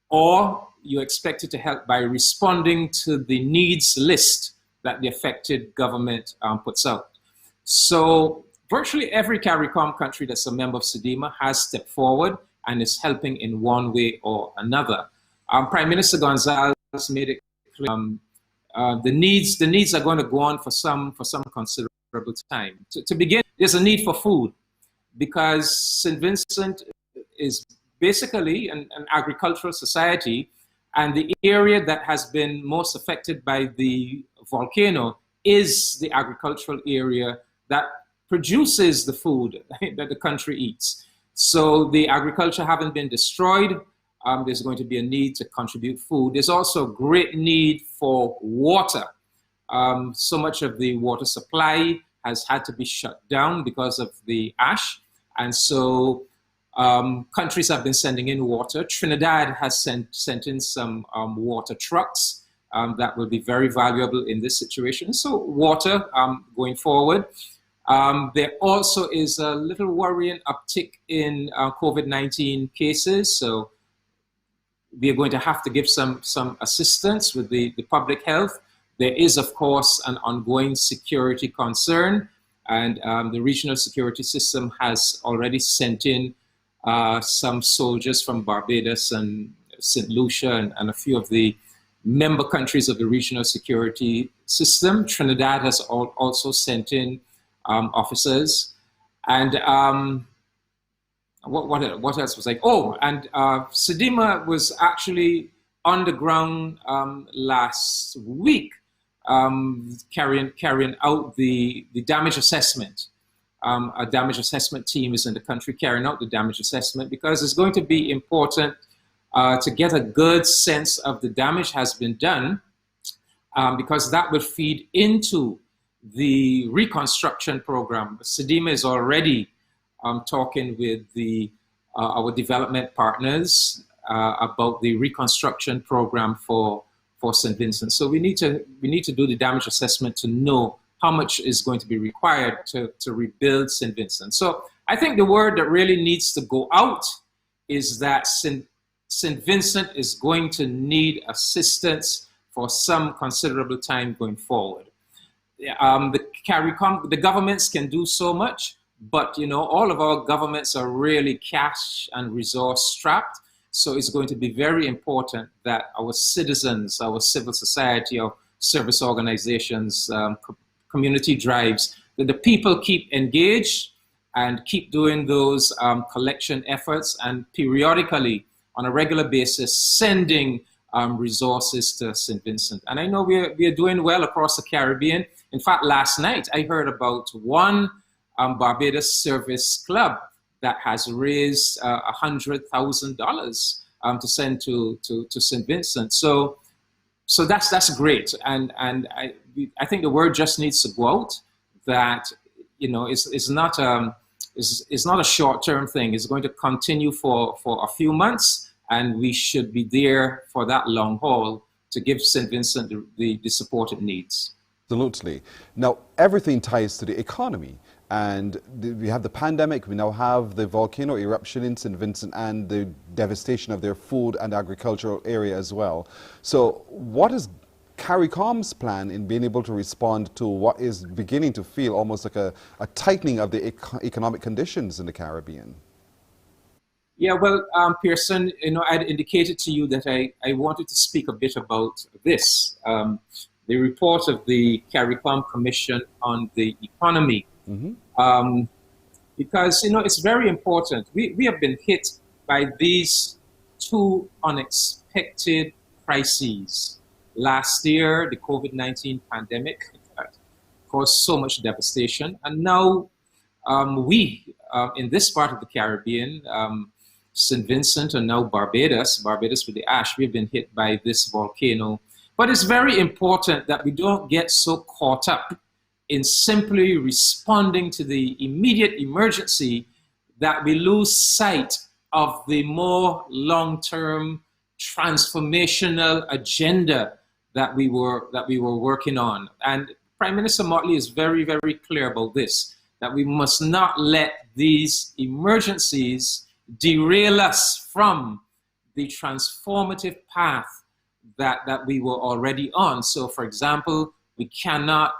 or you're expected to help by responding to the needs list that the affected government puts out. So virtually every CARICOM country that's a member of SEDIMA has stepped forward and is helping in one way or another. Prime Minister Gonzalez made it clear the needs are going to go on for some considerable time. To begin, there's a need for food because St. Vincent is basically an agricultural society, and the area that has been most affected by the volcano is the agricultural area that produces the food that the country eats. So the agriculture having been destroyed, there's going to be a need to contribute food. There's also a great need for water. So much of the water supply has had to be shut down because of the ash. And so countries have been sending in water. Trinidad has sent in some water trucks that will be very valuable in this situation. So water going forward. There also is a little worrying uptick in COVID-19 cases. So we are going to have to give some assistance with the public health. There is, of course, an ongoing security concern, and the regional security system has already sent in some soldiers from Barbados and St. Lucia and a few of the member countries of the regional security system. Trinidad has also sent in officers. And what else was like? Oh, and Sedima was actually on the ground last week carrying out the damage assessment. A damage assessment team is in the country carrying out the damage assessment because it's going to be important to get a good sense of the damage has been done because that will feed into the reconstruction program. Sedima is already talking with our development partners about the reconstruction program for St. Vincent. So we need to do the damage assessment to know how much is going to be required to rebuild St. Vincent. So I think the word that really needs to go out is that St. Vincent is going to need assistance for some considerable time going forward. The governments can do so much, but all of our governments are really cash and resource strapped. So it's going to be very important that our citizens, our civil society, our service organizations, community drives, that the people keep engaged and keep doing those collection efforts and periodically, on a regular basis, sending resources to St. Vincent. And I know we are doing well across the Caribbean. In fact, last night I heard about one Barbados service club that has raised $100,000 to send to St. Vincent. So that's great, and I think the word just needs to go out that it's not a short-term thing. It's going to continue for a few months, and we should be there for that long haul to give St. Vincent the support it needs. Absolutely. Now, everything ties to the economy. And we have the pandemic, we now have the volcano eruption in St. Vincent and the devastation of their food and agricultural area as well. So what is CARICOM's plan in being able to respond to what is beginning to feel almost like a tightening of the economic conditions in the Caribbean? Yeah, well, Pearson, I'd indicated to you that I wanted to speak a bit about this. The report of the CARICOM Commission on the Economy. Mm-hmm. Because, it's very important. We have been hit by these two unexpected crises. Last year, the COVID-19 pandemic caused so much devastation. And now we, in this part of the Caribbean, St. Vincent and now Barbados with the ash, we've been hit by this volcano. But it's very important that we don't get so caught up in simply responding to the immediate emergency that we lose sight of the more long-term transformational agenda that we were working on. And Prime Minister Motley is very, very clear about this, that we must not let these emergencies derail us from the transformative path that we were already on. So, for example, we cannot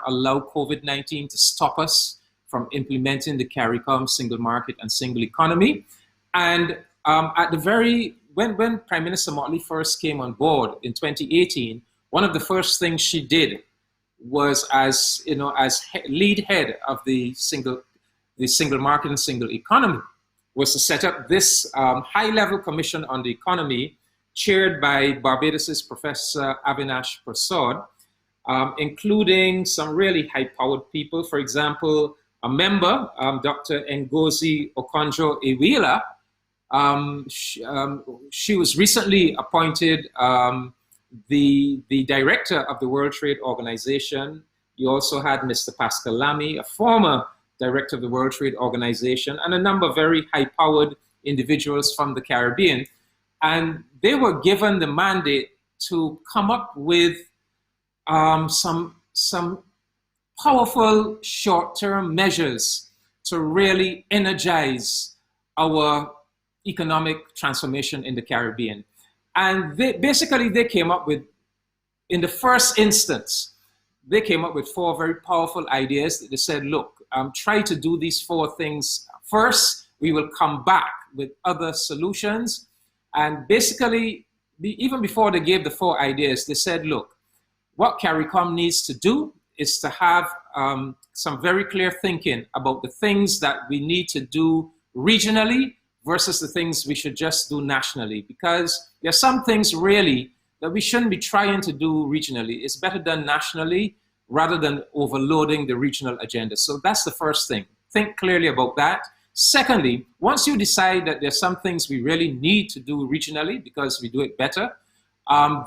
allow COVID-19 to stop us from implementing the CARICOM single market and single economy. And when Prime Minister Motley first came on board in 2018, one of the first things she did was, as lead head of the single market and single economy, was to set up this high-level commission on the economy, chaired by Barbados's Professor Avinash Prasad. including some really high-powered people. For example, a member, Dr. Ngozi Okonjo-Iweala, she was recently appointed the director of the World Trade Organization. You also had Mr. Pascal Lamy, a former director of the World Trade Organization, and a number of very high-powered individuals from the Caribbean. And they were given the mandate to come up with some powerful short-term measures to really energize our economic transformation in the Caribbean. And they came up with, in the first instance, they came up with 4 very powerful ideas that they said, look, try to do these 4 things first. We will come back with other solutions. And basically, even before they gave the 4 ideas, they said, look, what CARICOM needs to do is to have some very clear thinking about the things that we need to do regionally versus the things we should just do nationally. Because there are some things really that we shouldn't be trying to do regionally. It's better done nationally rather than overloading the regional agenda. So that's the first thing. Think clearly about that. Secondly, once you decide that there's some things we really need to do regionally because we do it better,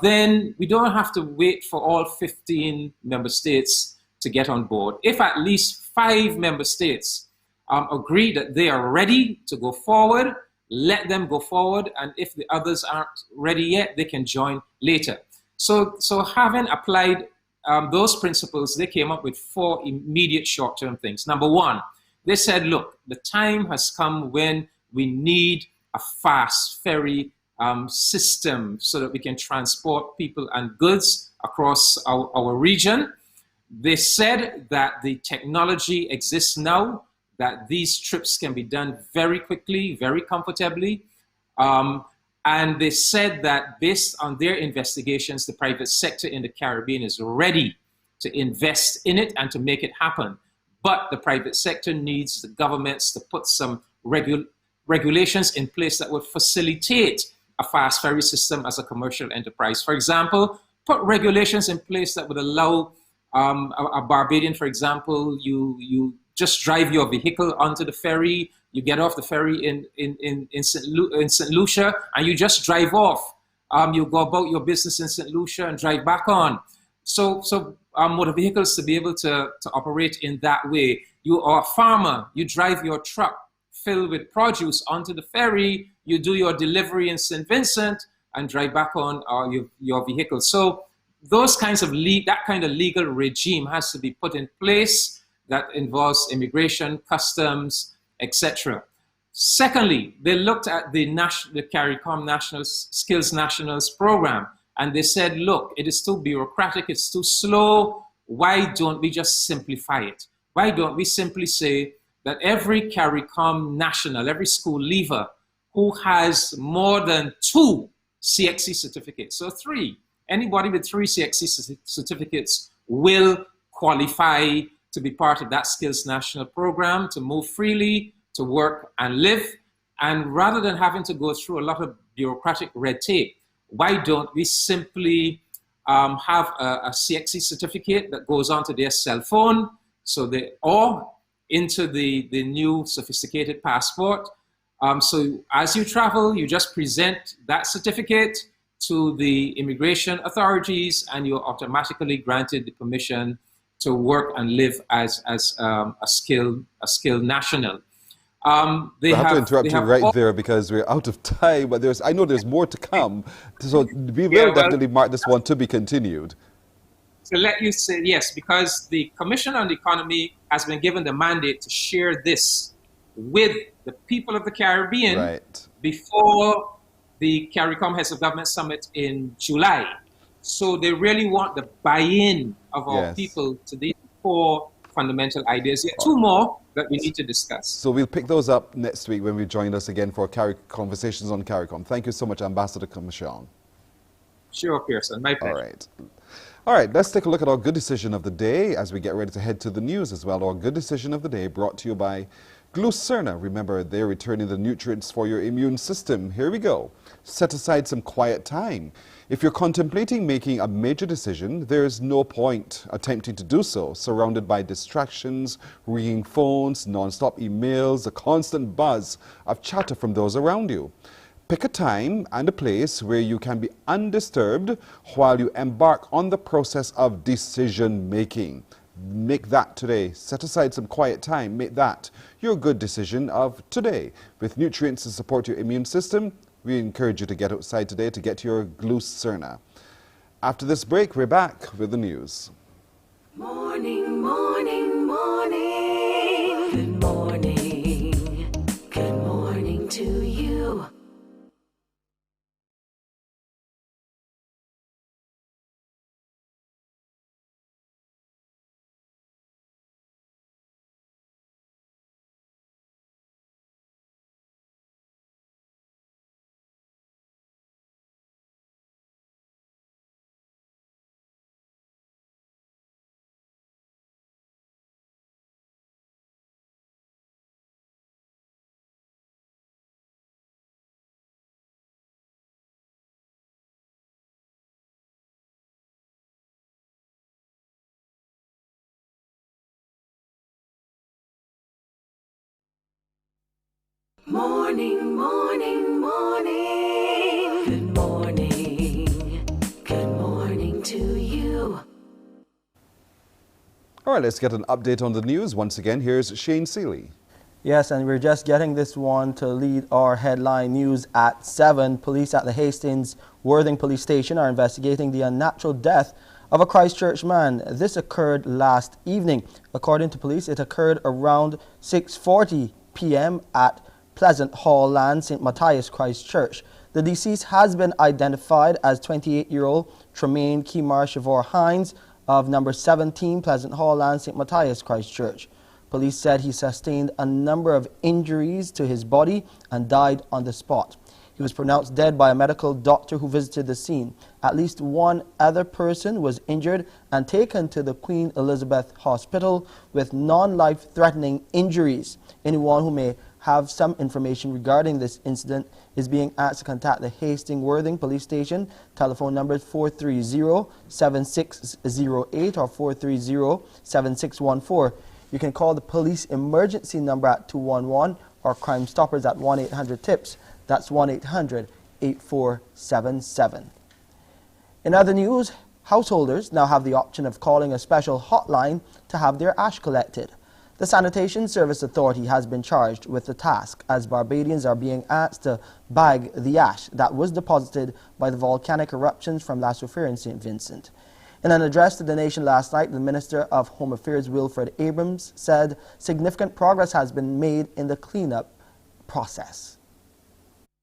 then we don't have to wait for all 15 member states to get on board. If at least 5 member states agree that they are ready to go forward, let them go forward. And if the others aren't ready yet, they can join later. So having applied those principles, they came up with 4 immediate short-term things. Number 1, they said, look, the time has come when we need a fast ferry system so that we can transport people and goods across our region. They said that the technology exists now, that these trips can be done very quickly, very comfortably. And they said that based on their investigations, the private sector in the Caribbean is ready to invest in it and to make it happen. But the private sector needs the governments to put some regulations in place that would facilitate a fast ferry system as a commercial enterprise. For example, put regulations in place that would allow a Barbadian, for example, you just drive your vehicle onto the ferry, you get off the ferry in St. Lucia, and you just drive off. You go about your business in St. Lucia and drive back on. So motor vehicles to be able to operate in that way. You are a farmer, you drive your truck filled with produce onto the ferry, you do your delivery in St. Vincent and drive back on your vehicle. So those kinds of that kind of legal regime has to be put in place that involves immigration, customs, etc. Secondly, they looked at the CARICOM National Skills Nationals program, and they said, look, it is too bureaucratic, it's too slow. Why don't we just simplify it? Why don't we simply say that every CARICOM national, every school leaver who has more than 2 CXC certificates, so 3, anybody with 3 CXC certificates will qualify to be part of that Skills National program, to move freely, to work and live. And rather than having to go through a lot of bureaucratic red tape, why don't we simply have a CXC certificate that goes onto their cell phone, or into the new sophisticated passport. So as you travel, you just present that certificate to the immigration authorities and you're automatically granted the permission to work and live as a skilled national. I have to interrupt you right there because we're out of time, but I know there's more to come. So we will definitely mark this one to be continued. To let you say yes, because the Commission on the Economy has been given the mandate to share this with the people of the Caribbean before the CARICOM Heads of Government Summit in July. So they really want the buy-in of our people to these 4 fundamental ideas. There are 2 more that we need to discuss. So we'll pick those up next week when you join us again for conversations on CARICOM. Thank you so much, Ambassador Commission. Sure, Pearson. My pleasure. All right, let's take a look at our good decision of the day as we get ready to head to the news as well. Our good decision of the day brought to you by Glucerna, remember, they're returning the nutrients for your immune system. Here we go. Set aside some quiet time. If you're contemplating making a major decision, there's no point attempting to do so, surrounded by distractions, ringing phones, non-stop emails, a constant buzz of chatter from those around you. Pick a time and a place where you can be undisturbed while you embark on the process of decision making. Make that today. Set aside some quiet time. Make that your good decision of today. With nutrients to support your immune system, we encourage you to get outside today to get your Glucerna. After this break, we're back with the news. Morning, morning, morning. Good morning. Good morning to you. Morning, morning, morning. Good morning. Good morning to you. All right, let's get an update on the news. Once again, here's Shane Seeley. Yes, and we're just getting this one to lead our headline news at 7. Police at the Hastings Worthing Police Station are investigating the unnatural death of a Christchurch man. This occurred last evening. According to police, it occurred around 6:40 p.m. at Pleasant Hall Land, St. Matthias Christchurch. The deceased has been identified as 28-year-old Tremaine Kemar Shavor Hines of number 17 Pleasant Hall Land, St. Matthias Christchurch. Police said he sustained a number of injuries to his body and died on the spot. He was pronounced dead by a medical doctor who visited the scene. At least one other person was injured and taken to the Queen Elizabeth Hospital with non-life-threatening injuries. Anyone who may have some information regarding this incident is being asked to contact the Hastings Worthing Police Station. Telephone numbers 430-7608 or 430-7614. You can call the police emergency number at 211 or Crime Stoppers at 1-800-TIPS. That's 1-800-8477. In other news, householders now have the option of calling a special hotline to have their ash collected. The Sanitation Service Authority has been charged with the task as Barbadians are being asked to bag the ash that was deposited by the volcanic eruptions from La Soufrière in St. Vincent. In an address to the nation last night, the Minister of Home Affairs, Wilfred Abrams, said significant progress has been made in the cleanup process.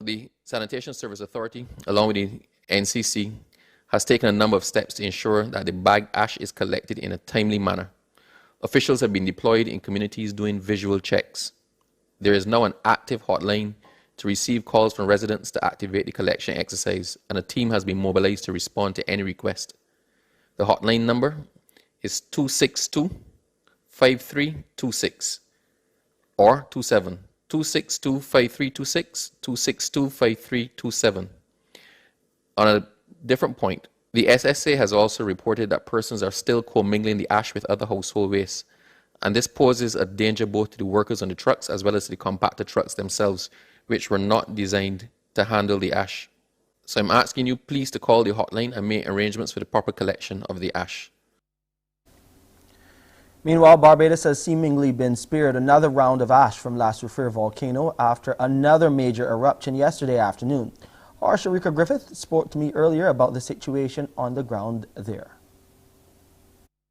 The Sanitation Service Authority, along with the NCC, has taken a number of steps to ensure that the bagged ash is collected in a timely manner. Officials have been deployed in communities doing visual checks. There is now an active hotline to receive calls from residents to activate the collection exercise, and a team has been mobilized to respond to any request. The hotline number is 262-5326 or 27 262-5326, 262-5327. On a different point, the SSA has also reported that persons are still commingling the ash with other household waste, and this poses a danger both to the workers on the trucks as well as to the compactor trucks themselves, which were not designed to handle the ash. So I'm asking you please to call the hotline and make arrangements for the proper collection of the ash. Meanwhile, Barbados has seemingly been spared another round of ash from La Soufrière volcano after another major eruption yesterday afternoon. Our Sharika Griffith spoke to me earlier about the situation on the ground there.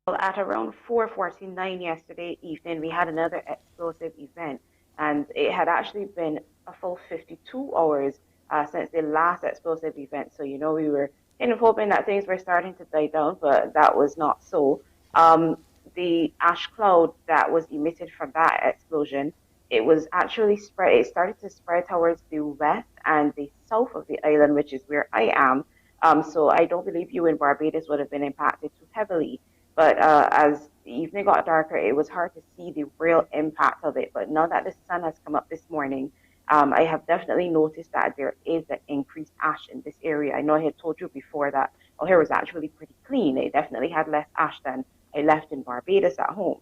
Well, at around 4:49 yesterday evening, we had another explosive event, and it had actually been a full 52 hours since the last explosive event. So, we were kind of hoping that things were starting to die down, but that was not so. The ash cloud that was emitted from that explosion, it was actually spread. It started to spread towards the west and the south of the island, which is where I am. So I don't believe you in Barbados would have been impacted too heavily. But as the evening got darker, it was hard to see the real impact of it. But now that the sun has come up this morning, I have definitely noticed that there is an increased ash in this area. I know I had told you before that O'Hare was actually pretty clean. It definitely had less ash than I left in Barbados at home.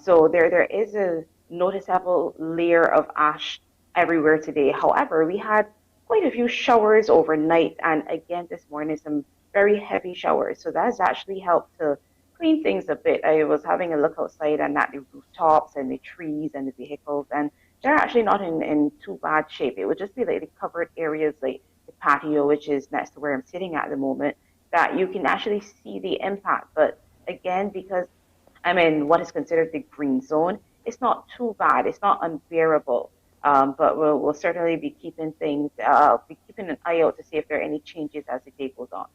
So there is a noticeable layer of ash everywhere today. However, we had quite a few showers overnight, and again this morning some very heavy showers. So that's actually helped to clean things a bit. I was having a look outside and at the rooftops and the trees and the vehicles, and they're actually not in too bad shape. It would just be like the covered areas like the patio, which is next to where I'm sitting at the moment, that you can actually see the impact. But again, because I'm in what is considered the green zone, it's not too bad. It's not unbearable. But we'll certainly be keeping be keeping an eye out to see if there are any changes as the day goes on.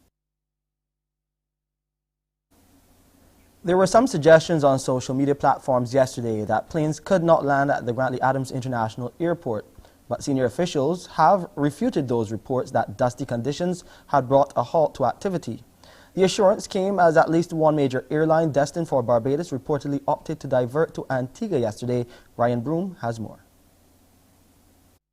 There were some suggestions on social media platforms yesterday that planes could not land at the Grantley Adams International Airport, but senior officials have refuted those reports that dusty conditions had brought a halt to activity. The assurance came as at least one major airline destined for Barbados reportedly opted to divert to Antigua yesterday. Ryan Broom has more.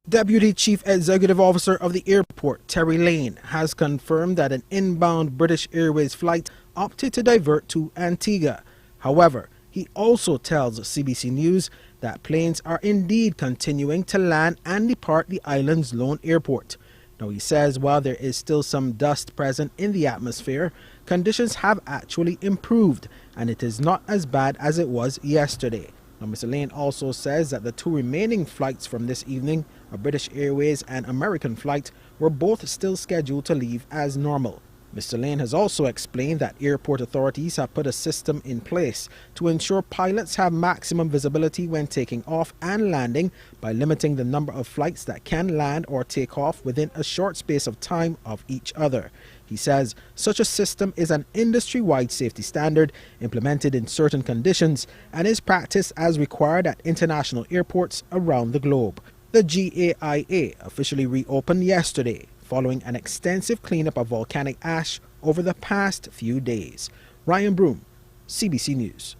Deputy Chief Executive Officer of the airport, Terry Lane, has confirmed that an inbound British Airways flight opted to divert to Antigua. However, he also tells CBC News that planes are indeed continuing to land and depart the island's lone airport. Now, he says while there is still some dust present in the atmosphere, conditions have actually improved and it is not as bad as it was yesterday. Now, Mr. Lane also says that the two remaining flights from this evening, a British Airways and American flight, were both still scheduled to leave as normal. Mr. Lane has also explained that airport authorities have put a system in place to ensure pilots have maximum visibility when taking off and landing by limiting the number of flights that can land or take off within a short space of time of each other. He says such a system is an industry-wide safety standard implemented in certain conditions and is practiced as required at international airports around the globe. The GAIA officially reopened yesterday following an extensive cleanup of volcanic ash over the past few days. Ryan Broom, CBC News.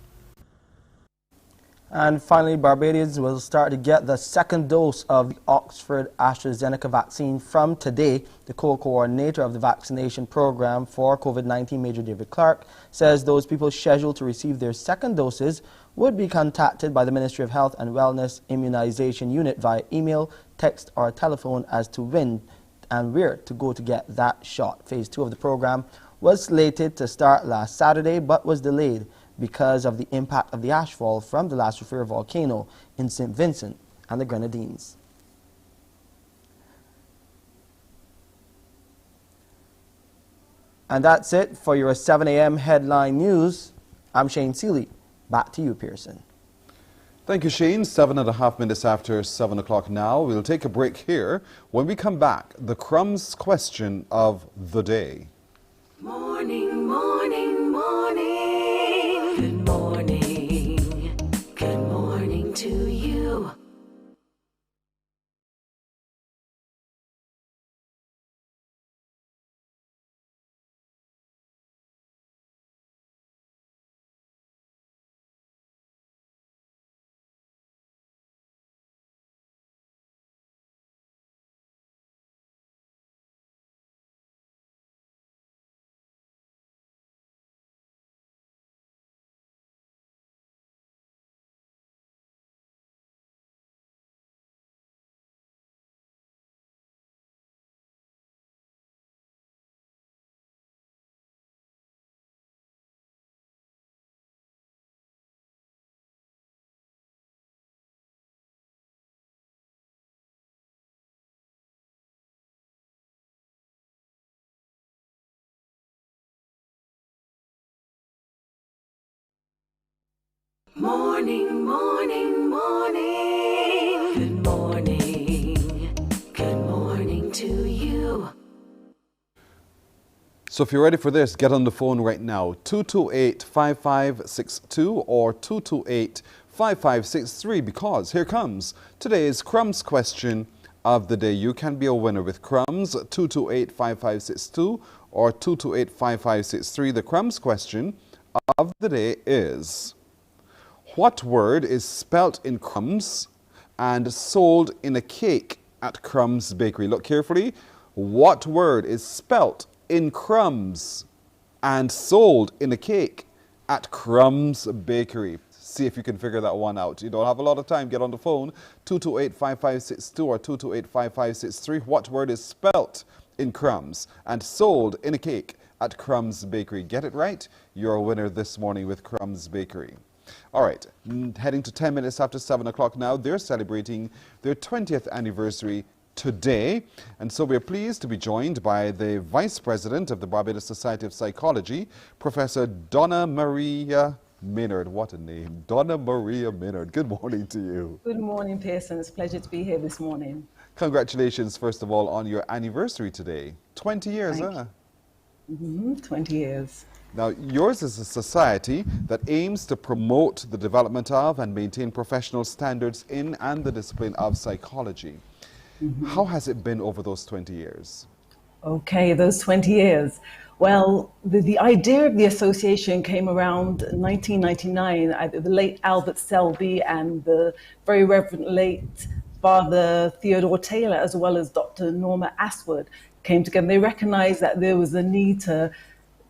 And finally, Barbadians will start to get the second dose of the Oxford AstraZeneca vaccine from today. The co-coordinator of the vaccination program for COVID-19, Major David Clark, says those people scheduled to receive their second doses would be contacted by the Ministry of Health and Wellness Immunization Unit via email, text or telephone as to when and where to go to get that shot. Phase 2 of the program was slated to start last Saturday but was delayed because of the impact of the ashfall from the La Soufrière volcano in St. Vincent and the Grenadines. And that's it for your 7 a.m. headline news. I'm Shane Seeley. Back to you, Pearson. Thank you, Shane. 7.5 minutes after 7 o'clock now. We'll take a break here. When we come back, the crumbs question of the day. Morning, morning, morning. Good morning. Good morning to you. Morning, morning, morning. Good morning. Good morning to you. So if you're ready for this, get on the phone right now. 228-5562 or 228-5563, because here comes today's crumbs question of the day. You can be a winner with crumbs. 228-5562 or 228-5563. The crumbs question of the day is: what word is spelt in crumbs and sold in a cake at Crumbs Bakery? Look carefully. What word is spelt in crumbs and sold in a cake at Crumbs Bakery? See if you can figure that one out. You don't have a lot of time. Get on the phone, 228-5562 or 228-5563. What word is spelt in crumbs and sold in a cake at Crumbs Bakery? Get it right, you're a winner this morning with Crumbs Bakery. All right, heading to 10 minutes after 7 o'clock now. They're celebrating their 20th anniversary today, and so we're pleased to be joined by the Vice President of the Barbados Society of Psychology, Professor Donna Maria Maynard. What a name, Donna Maria Maynard. Good morning to you. Good morning, Pearson. It's a pleasure to be here this morning. Congratulations, first of all, on your anniversary today. 20 years, huh? 20 years. Now, yours is a society that aims to promote the development of and maintain professional standards in and the discipline of psychology. How has it been over those 20 years? Okay, those 20 years. Well, the idea of the association came around 1999. The late Albert Selby and the very Reverend late Father Theodore Taylor, as well as Dr. Norma Aswood, came together. They recognized that there was a need to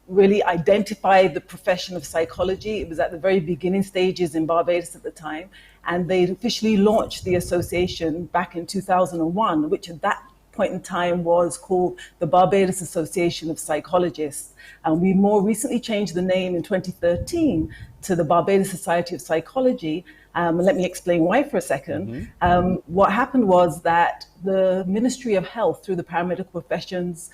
really identify the profession of psychology. It was at the very beginning stages in Barbados at the time, and they officially launched the association back in 2001, which at that point in time was called the Barbados Association of Psychologists. And we more recently changed the name in 2013 to the Barbados Society of Psychology. Let me explain why for a second. What happened was that the Ministry of Health, through the Paramedical Professions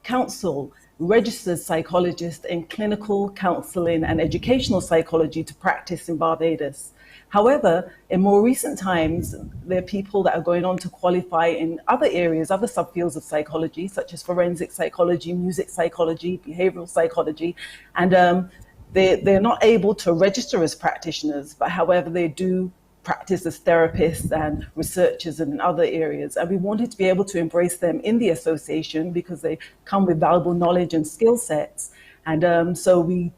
Council, registers psychologists in clinical, counseling, and educational psychology to practice in Barbados. However, in more recent times, there are people that are going on to qualify in other areas, other subfields of psychology, such as forensic psychology, music psychology, behavioral psychology, and they're not able to register as practitioners, but however, they do practice as therapists and researchers and in other areas. And we wanted to be able to embrace them in the association because they come with valuable knowledge and skill sets. And so we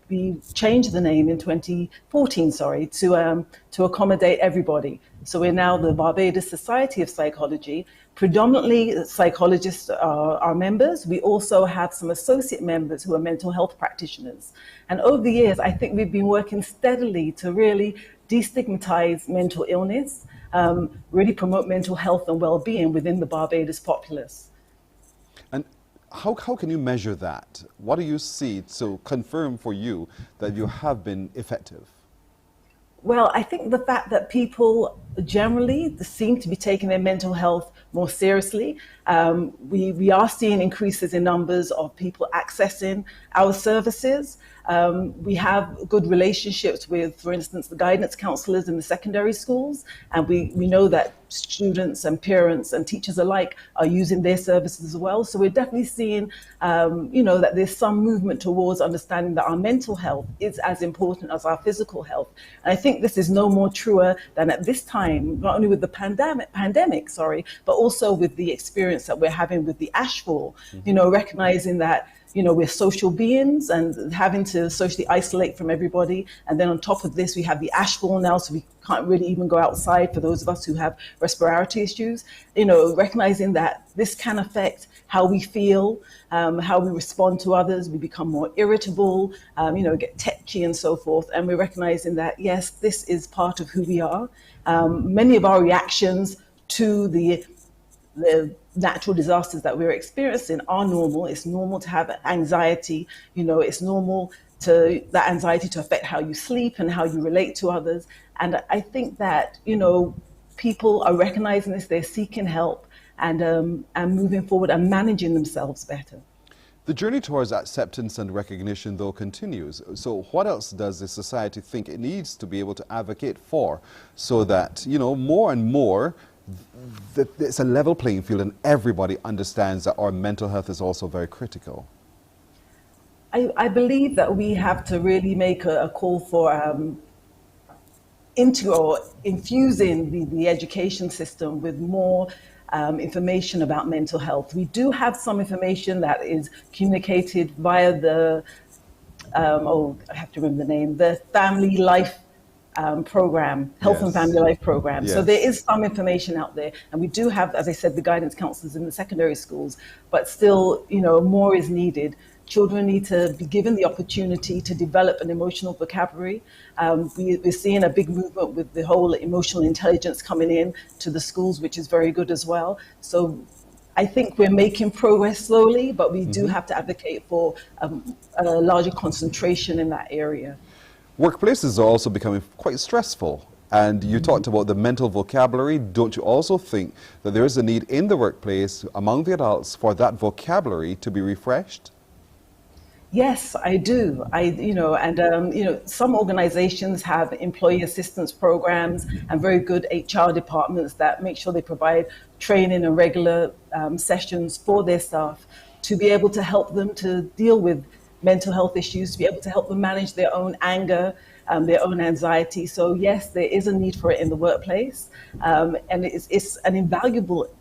changed the name in 2014, to accommodate everybody. So we're now the Barbados Society of Psychology. Predominantly psychologists are our members. We also have some associate members who are mental health practitioners. And over the years, I think we've been working steadily to really destigmatize mental illness, really promote mental health and well-being within the Barbados populace. And how can you measure that? What do you see to confirm for you that you have been effective? Well, I think the fact that people generally seem to be taking their mental health more seriously. We are seeing increases in numbers of people accessing our services. We have good relationships with, for instance, the guidance counselors in the secondary schools, and we know that students and parents and teachers alike are using their services as well. So we're definitely seeing, that there's some movement towards understanding that our mental health is as important as our physical health. And I think this is no more truer than at this time, not only with the pandemic, but also with the experience that we're having with the ashfall, recognizing that we're social beings and having to socially isolate from everybody. And then on top of this, we have the ashfall now, so we can't really even go outside for those of us who have respiratory issues. Recognizing that this can affect how we feel, how we respond to others. We become more irritable, get tetchy and so forth. And we're recognizing that, yes, this is part of who we are. Many of our reactions to the natural disasters that we're experiencing are normal. It's normal to have anxiety. It's normal to that anxiety to affect how you sleep and how you relate to others. And I think that, people are recognizing this, they're seeking help and moving forward and managing themselves better. The journey towards acceptance and recognition, though, continues. So what else does the society think it needs to be able to advocate for so that, more and more it's a level playing field and everybody understands that our mental health is also very critical? I believe that we have to really make a call for infusing the education system with more information about mental health. We do have some information that is communicated via the I have to remember the name, the Family Life program, Health and Family Life program. So there is some information out there, and we do have, as I said, the guidance counselors in the secondary schools, but still, more is needed. Children need to be given the opportunity to develop an emotional vocabulary. We're seeing a big movement with the whole emotional intelligence coming in to the schools, which is very good as well. So I think we're making progress slowly, but we do have to advocate for a larger concentration in that area. Workplaces are also becoming quite stressful. And you talked about the mental vocabulary. Don't you also think that there is a need in the workplace among the adults for that vocabulary to be refreshed? Yes, I do. Some organizations have employee assistance programs and very good HR departments that make sure they provide training and regular sessions for their staff to be able to help them to deal with mental health issues, to be able to help them manage their own anger, their own anxiety. So yes, there is a need for it in the workplace, and it's an invaluable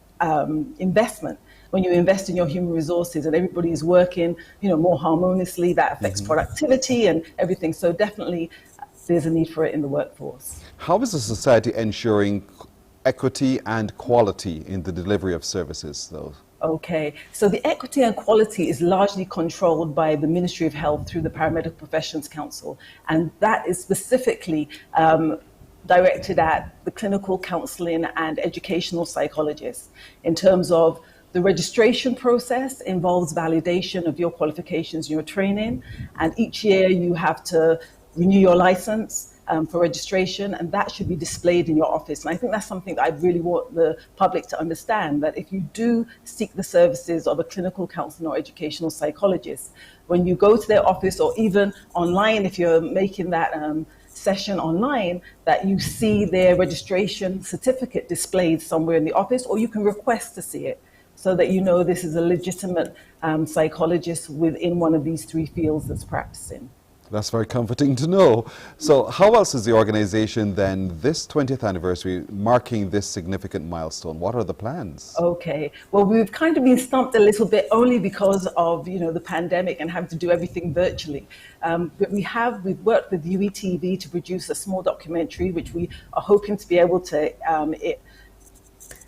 investment. When you invest in your human resources and everybody is working, more harmoniously, that affects productivity and everything. So definitely, there's a need for it in the workforce. How is the society ensuring equity and quality in the delivery of services, though? Okay, so the equity and quality is largely controlled by the Ministry of Health through the Paramedical Professions Council, and that is specifically directed at the clinical counseling and educational psychologists. In terms of the registration process involves validation of your qualifications, your training, and each year you have to renew your license for registration, and that should be displayed in your office. And I think that's something that I really want the public to understand, that if you do seek the services of a clinical counselor or educational psychologist, when you go to their office or even online, if you're making that session online, that you see their registration certificate displayed somewhere in the office, or you can request to see it, so that you know this is a legitimate psychologist within one of these three fields that's practicing. That's very comforting to know. So how else is the organization then, this 20th anniversary, marking this significant milestone? What are the plans? Okay, well, we've kind of been stumped a little bit only because of, the pandemic and having to do everything virtually. But we've worked with UETV to produce a small documentary, which we are hoping to be able to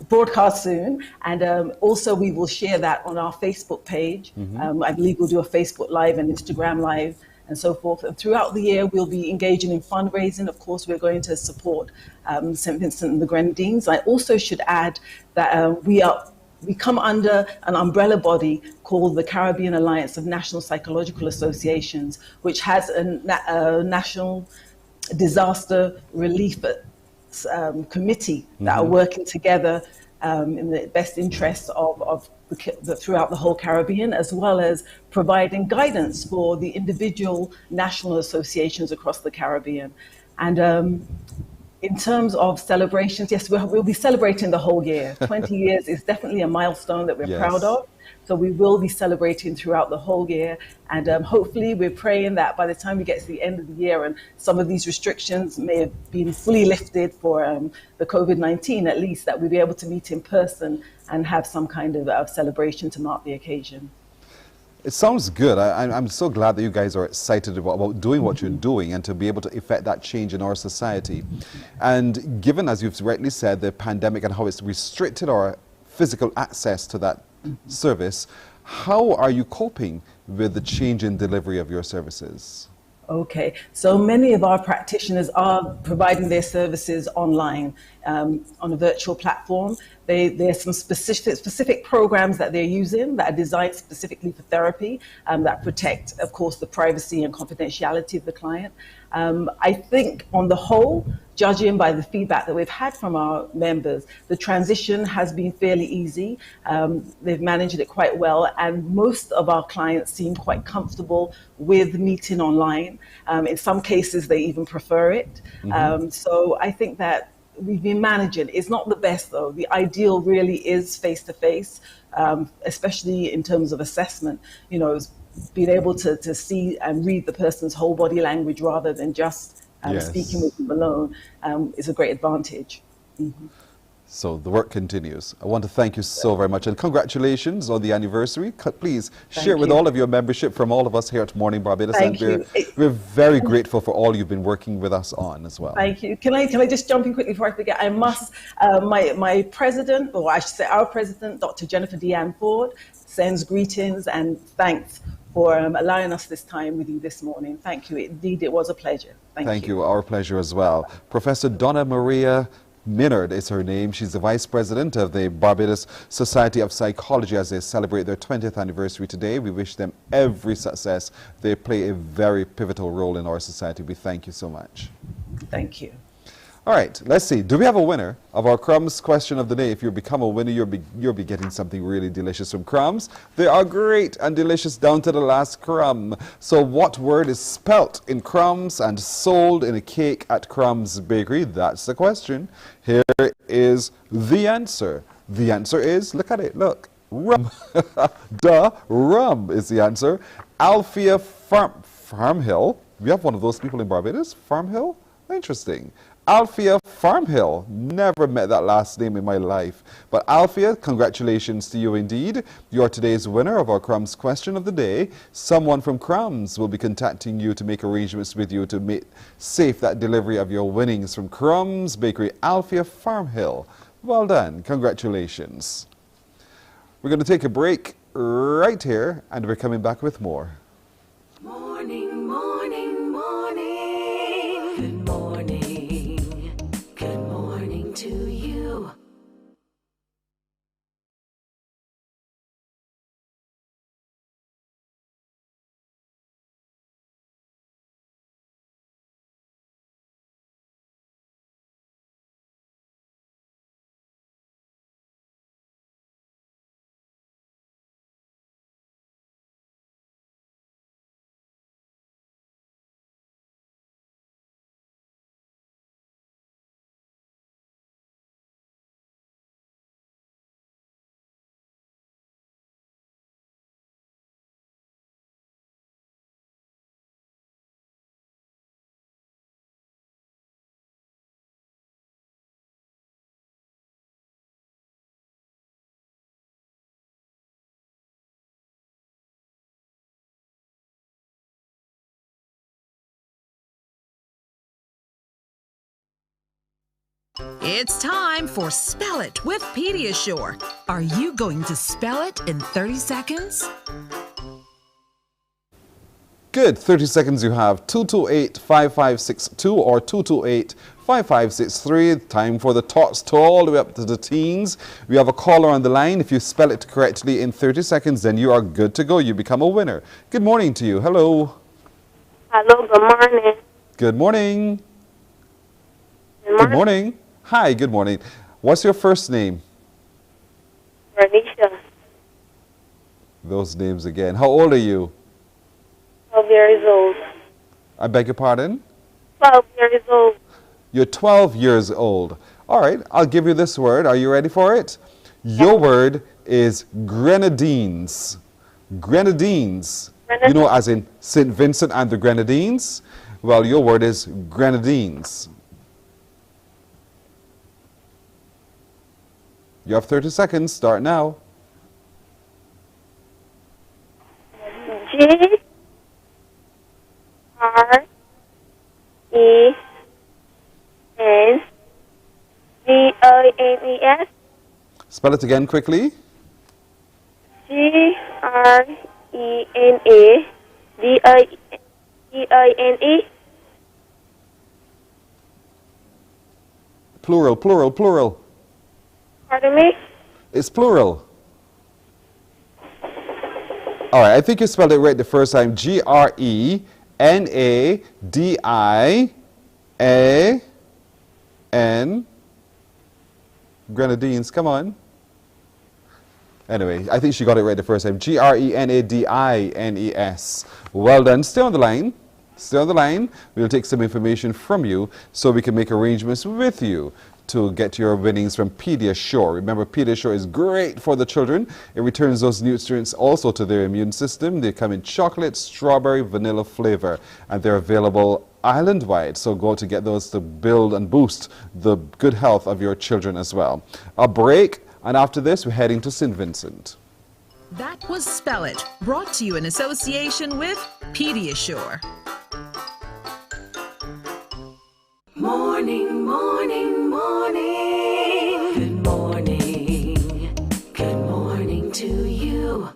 broadcast soon, and also we will share that on our Facebook page. I believe we'll do a Facebook Live and Instagram Live and so forth. And throughout the year, we'll be engaging in fundraising. Of course, we're going to support St. Vincent and the Grenadines. I also should add that we come under an umbrella body called the Caribbean Alliance of National Psychological Associations, which has a national disaster relief committee that are working together in the best interests of throughout the whole Caribbean, as well as providing guidance for the individual national associations across the Caribbean. And in terms of celebrations, yes, we'll be celebrating the whole year. 20 years is definitely a milestone that we're proud of. So we will be celebrating throughout the whole year. And hopefully we're praying that by the time we get to the end of the year and some of these restrictions may have been fully lifted for the COVID-19, at least, that we'll be able to meet in person and have some kind of celebration to mark the occasion. It sounds good. I'm so glad that you guys are excited about doing what you're doing and to be able to effect that change in our society. And given, as you've rightly said, the pandemic and how it's restricted our physical access to that service, how are you coping with the change in delivery of your services? Okay, so many of our practitioners are providing their services online on a virtual platform. There's some specific programs that they're using that are designed specifically for therapy that protect, of course, the privacy and confidentiality of the client. I think on the whole, judging by the feedback that we've had from our members, the transition has been fairly easy. They've managed it quite well, and most of our clients seem quite comfortable with meeting online. In some cases, they even prefer it. So I think that we've been managing. It's not the best, though. The ideal really is face-to-face, especially in terms of assessment. Being able to see and read the person's whole body language rather than just speaking with them alone is a great advantage. So the work continues. I want to thank you so very much and congratulations on the anniversary. Please share with all of your membership from all of us here at Morning Barbados. Thank and you. we're very grateful for all you've been working with us on as well. Thank you. Can I just jump in quickly before I forget? I must, my president, or I should say our president, Dr. Jennifer Deanne Ford, sends greetings and thanks for allowing us this time with you this morning. Thank you. Indeed, it was a pleasure. Thank you. Our pleasure as well. Professor Donna Maria Minard is her name. She's the Vice President of the Barbados Society of Psychology as they celebrate their 20th anniversary today. We wish them every success. They play a very pivotal role in our society. We thank you so much. Thank you. All right, let's see. Do we have a winner of our Crumbs question of the day? If you become a winner, you'll be getting something really delicious from Crumbs. They are great and delicious down to the last crumb. So what word is spelt in Crumbs and sold in a cake at Crumbs Bakery? That's the question. Here is the answer. The answer is, look at it, look. Rum. Duh, rum is the answer. Althea Farmhill. We have one of those people in Barbados. Farmhill? Interesting. Althea Farmhill. Never met that last name in my life. But Althea, congratulations to you indeed. You are today's winner of our Crumbs question of the day. Someone from Crumbs will be contacting you to make arrangements with you to make safe that delivery of your winnings from Crumbs Bakery. Althea Farmhill. Well done. Congratulations. We're going to take a break right here and we're coming back with more. Morning, morning, morning. Good morning. Good morning to you. It's time for Spell It with Pediasure. Are you going to spell it in 30 seconds? Good. 30 seconds you have. 228-5562 or 228-5563. Time for the tots to all the way up to the teens. We have a caller on the line. If you spell it correctly in 30 seconds, then you are good to go. You become a winner. Good morning to you. Hello. Hello, good morning. Good morning. Good morning. Hi, good morning. What's your first name? Renisha. Those names again. How old are you? 12 years old. I beg your pardon? 12 years old. You're 12 years old. All right, I'll give you this word. Are you ready for it? Your word is grenadines. Grenadines. You know, as in St. Vincent and the Grenadines? Well, your word is grenadines. You have 30 seconds. Start now. G-R-E-N-E-S. Spell it again quickly. G-R-E-N-A-D-I-N-E. Plural, plural, plural. Pardon me? It's plural. All right, I think you spelled it right the first time. G-R-E-N-A-D-I-A-N. Grenadines, come on. Anyway, I think she got it right the first time. Grenadines. Well done. Stay on the line. Stay on the line. We'll take some information from you so we can make arrangements with you to get your winnings from Pediasure. Remember, Pediasure is great for the children. It returns those nutrients also to their immune system. They come in chocolate, strawberry, vanilla flavor, and they're available island-wide, so go to get those to build and boost the good health of your children as well. A break, and after this, we're heading to St. Vincent. That was Spell It, brought to you in association with Pediasure. Morning, morning, morning. Good morning. Good morning to you.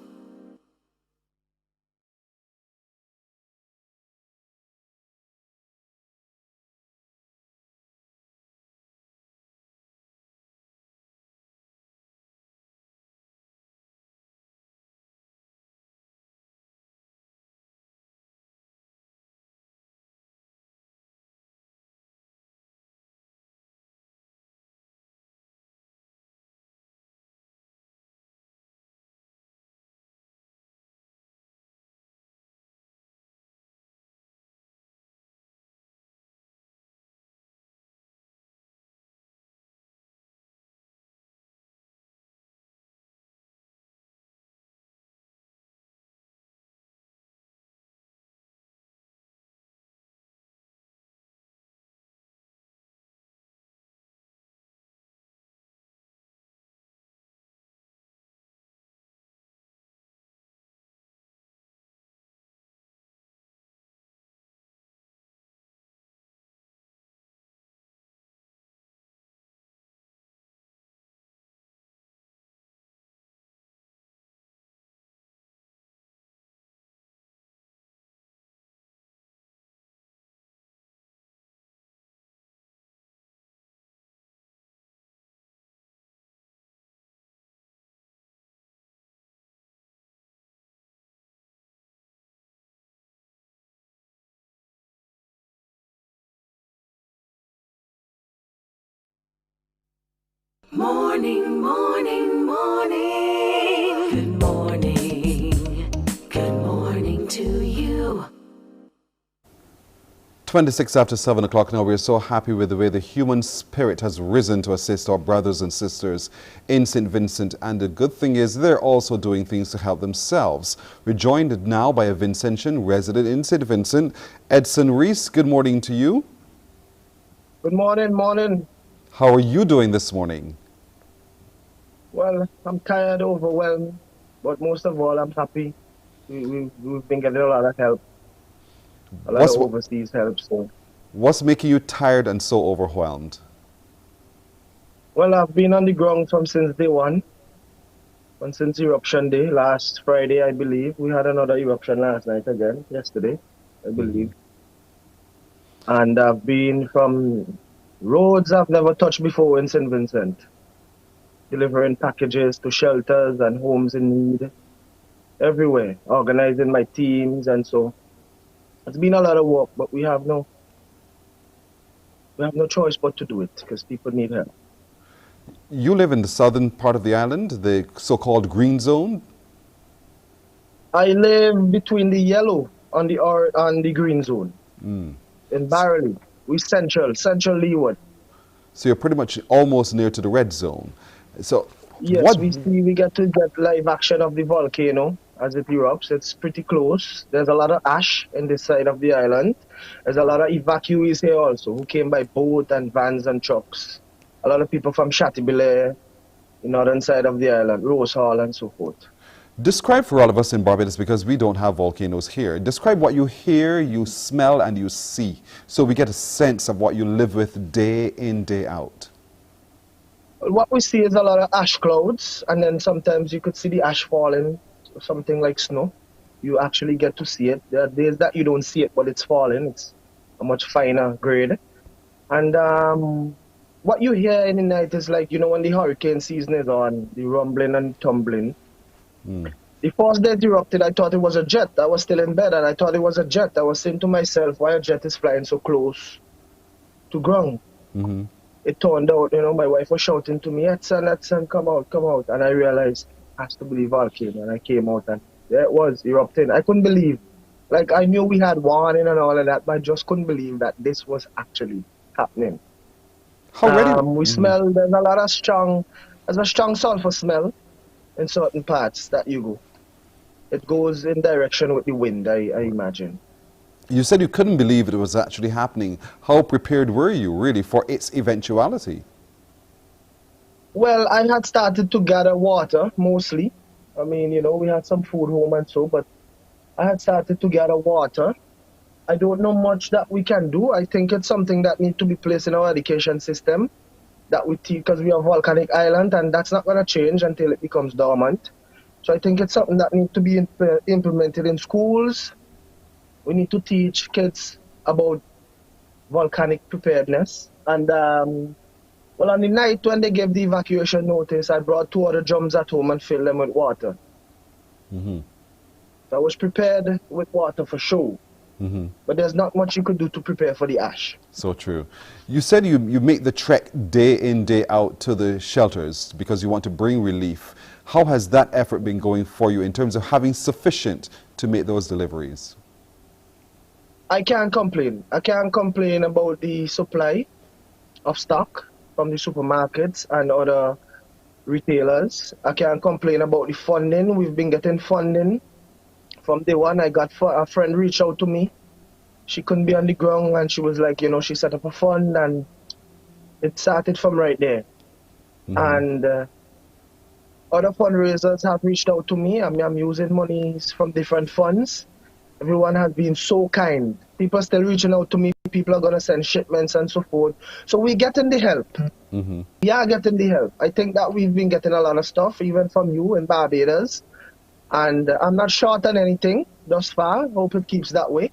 Morning, morning, morning. Good morning. Good morning to you. 26 after 7 o'clock now. We're so happy with the way the human spirit has risen to assist our brothers and sisters in St. Vincent. And the good thing is they're also doing things to help themselves. We're joined now by a Vincentian resident in St. Vincent, Edson Reese. Good morning to you. Good morning, morning. How are you doing this morning? Well, I'm tired, overwhelmed, but most of all, I'm happy. We've been getting a lot of help, a lot of overseas help. So, what's making you tired and so overwhelmed? Well, I've been on the ground since day one, and since eruption day, last Friday, I believe. We had another eruption last night again, yesterday, I believe. And I've been from roads I've never touched before in St. Vincent, delivering packages to shelters and homes in need, everywhere, organizing my teams, and so it's been a lot of work, but we have no choice but to do it because people need help. You live in the southern part of the island, the so-called green zone? I live between the yellow on the green zone. In Barley. We're central leeward. So you're pretty much almost near to the red zone. So yes, we get to get live action of the volcano as it erupts. It's pretty close. There's a lot of ash in this side of the island. There's a lot of evacuees here also who came by boat and vans and trucks. A lot of people from Chateaubriand, the northern side of the island, Rose Hall and so forth. Describe for all of us in Barbados, because we don't have volcanoes here, describe what you hear, you smell, and you see, so we get a sense of what you live with day in, day out. Well, what we see is a lot of ash clouds, and then sometimes you could see the ash falling, something like snow. You actually get to see it. There are days that you don't see it, but it's falling. It's a much finer grade. And what you hear in the night is like, when the hurricane season is on, the rumbling and tumbling. The first day it erupted, I thought it was a jet. I was still in bed and I thought it was a jet. I was saying to myself, why a jet is flying so close to ground? It turned out, my wife was shouting to me, Edson, come out. And I realized it has to be the volcano. And I came out and there it was, erupting. I couldn't believe. Like, I knew we had warning and all of that, but I just couldn't believe that this was actually happening. We smell, there's a strong sulfur smell in certain parts that you go. It goes in direction with the wind, I imagine. You said you couldn't believe it was actually happening. How prepared were you, really, for its eventuality? Well, I had started to gather water, mostly. I mean, you know, we had some food home and so, but I had started to gather water. I don't know much that we can do. I think it's something that needs to be placed in our education system, that we teach, because we are a volcanic island, and that's not going to change until it becomes dormant. So I think it's something that needs to be implemented in schools. We need to teach kids about volcanic preparedness. And well, on the night when they gave the evacuation notice, I brought 2 other drums at home and filled them with water. Mm-hmm. So I was prepared with water for sure. Mm-hmm. But there's not much you could do to prepare for the ash. So true. You said you make the trek day in, day out to the shelters because you want to bring relief. How has that effort been going for you in terms of having sufficient to make those deliveries? I can't complain. I can't complain about the supply of stock from the supermarkets and other retailers. I can't complain about the funding. We've been getting funding. From day one, I got a friend reached out to me. She couldn't be on the ground, and she was like, you know, she set up a fund, and it started from right there. Mm-hmm. And other fundraisers have reached out to me. I mean, I'm using monies from different funds. Everyone has been so kind. People are still reaching out to me. People are going to send shipments and so forth. So we're getting the help. Mm-hmm. We are getting the help. I think that we've been getting a lot of stuff, even from you in Barbados. And I'm not short on anything thus far. Hope it keeps that way.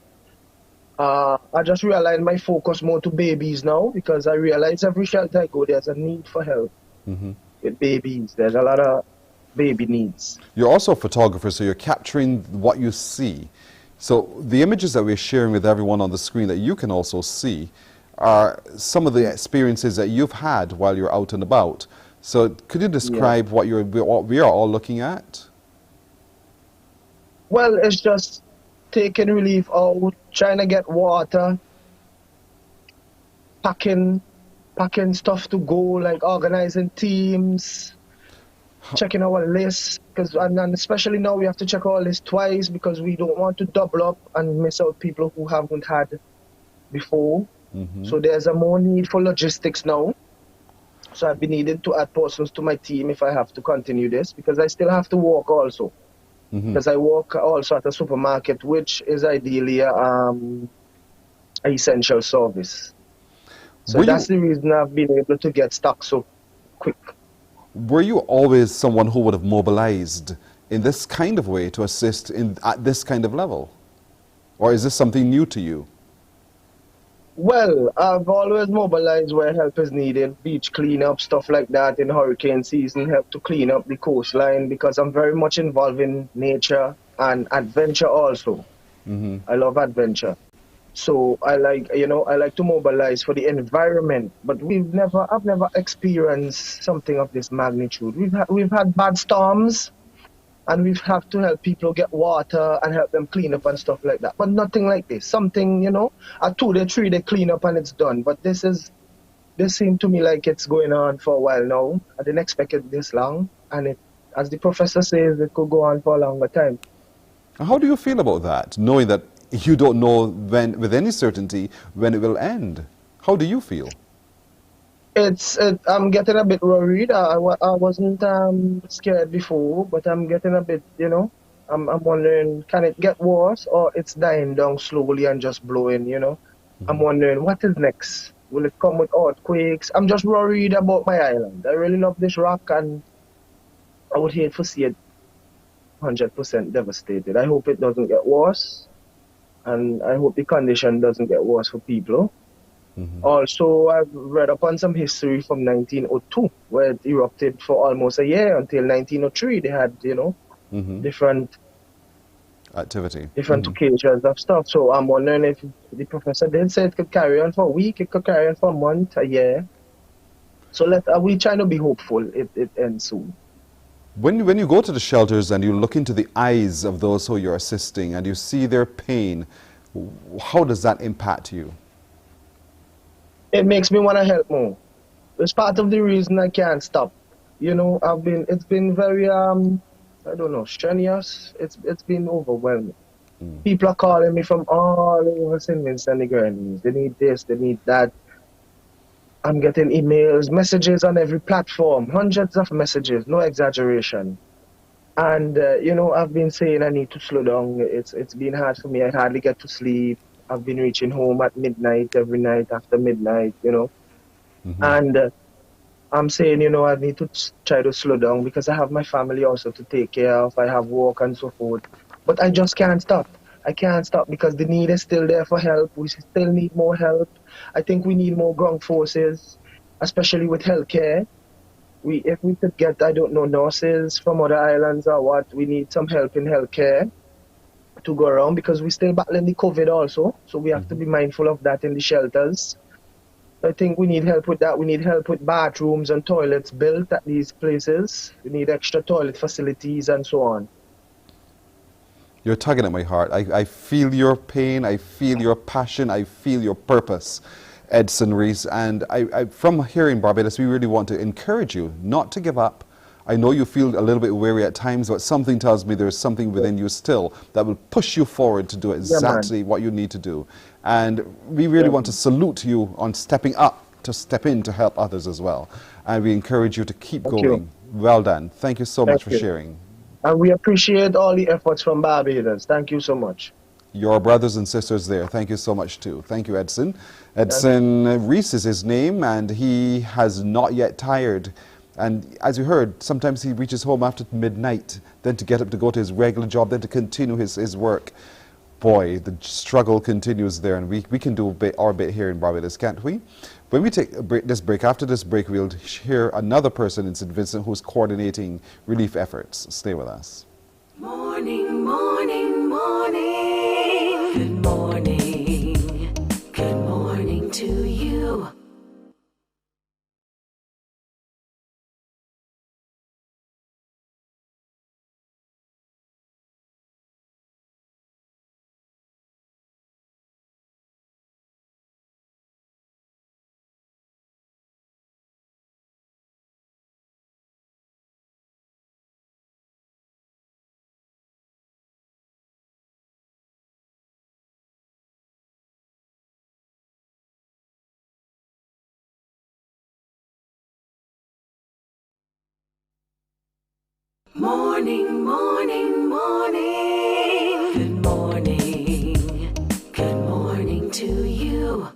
I just realized my focus more to babies now, because I realize every shelter I go, there's a need for help with babies. There's a lot of baby needs. You're also a photographer, so you're capturing what you see. So the images that we're sharing with everyone on the screen that you can also see are some of the experiences that you've had while you're out and about. So could you describe what we are all looking at? Well, it's just taking relief out, trying to get water, packing stuff to go, like organizing teams, checking our list, and especially now we have to check our list twice because we don't want to double up and miss out people who haven't had before. So there's a more need for logistics now. So I've been needing to add persons to my team if I have to continue this, because I still have to work also. Because I work also at a supermarket, which is ideally an essential service. So that's the reason I've been able to get stock so quick. Were you always someone who would have mobilized in this kind of way to assist at this kind of level? Or is this something new to you? Well, I've always mobilized where help is needed, beach cleanup, stuff like that in hurricane season, help to clean up the coastline, because I'm very much involved in nature and adventure also. I love adventure. So I like to mobilize for the environment, but I've never experienced something of this magnitude. We've had bad storms, and we've had to help people get water and help them clean up and stuff like that. But nothing like this. Something, you know, a 2-day, 3-day clean up and it's done. But this seemed to me like it's going on for a while now. I didn't expect it this long. And as the professor says, it could go on for a longer time. How do you feel about that, knowing that you don't know with any certainty when it will end? How do you feel? I'm getting a bit worried. I wasn't scared before, but I'm getting a bit, you know, I'm wondering, can it get worse, or it's dying down slowly and just blowing, you know? I'm wondering, what is next? Will it come with earthquakes? I'm just worried about my island. I really love this rock, and I would hate to see it 100% devastated. I hope it doesn't get worse, and I hope the condition doesn't get worse for people. Also, I've read up on some history from 1902, where it erupted for almost a year until 1903. They had, you know, different activity, different occasions of stuff. So I'm wondering if the professor did say it could carry on for a week, it could carry on for a month, a year. So we trying to be hopeful it ends soon. When you go to the shelters and you look into the eyes of those who you're assisting and you see their pain, how does that impact you? It makes me want to help more. It's part of the reason I can't stop. You know, it's been very, I don't know, strenuous. It's been overwhelming. People are calling me from all over St. Vincent and the Grenadines. They need this, they need that. I'm getting emails, messages on every platform, hundreds of messages, no exaggeration. And, I've been saying I need to slow down. It's been hard for me. I hardly get to sleep. I've been reaching home at midnight, every night after midnight. And I'm saying, I need to try to slow down because I have my family also to take care of. I have work and so forth. But I just can't stop. I can't stop because the need is still there for help. We still need more help. I think we need more ground forces, especially with healthcare. If we could get, I don't know, nurses from other islands or what, we need some help in healthcare to go around because we're still battling the COVID also. So we have to be mindful of that in the shelters. I think we need help with that. We need help with bathrooms and toilets built at these places. We need extra toilet facilities and so on. You're tugging at my heart. I feel your pain, I feel your passion, I feel your purpose, Edson Reese. And from here in Barbados, we really want to encourage you not to give up. I know you feel a little bit weary at times, but something tells me there's something within you still that will push you forward to do exactly what you need to do. And we really want to salute you on stepping up, to step in to help others as well. And we encourage you to keep going. Well done. Thank you so much for sharing. And we appreciate all the efforts from Barbados. Thank you so much. Your brothers and sisters there, thank you so much too. Thank you, Edson. Edson Reese is his name, and he has not yet tired. And as you heard, sometimes he reaches home after midnight, then to get up to go to his regular job, then to continue his work. Boy, the struggle continues there, and we can do our bit here in Barbados, can't we? When we take after this break, we'll hear another person in St. Vincent who's coordinating relief efforts. Stay with us. Morning, morning, morning. Good morning. Good morning to you. Morning, morning, morning. Good morning. Good morning to you.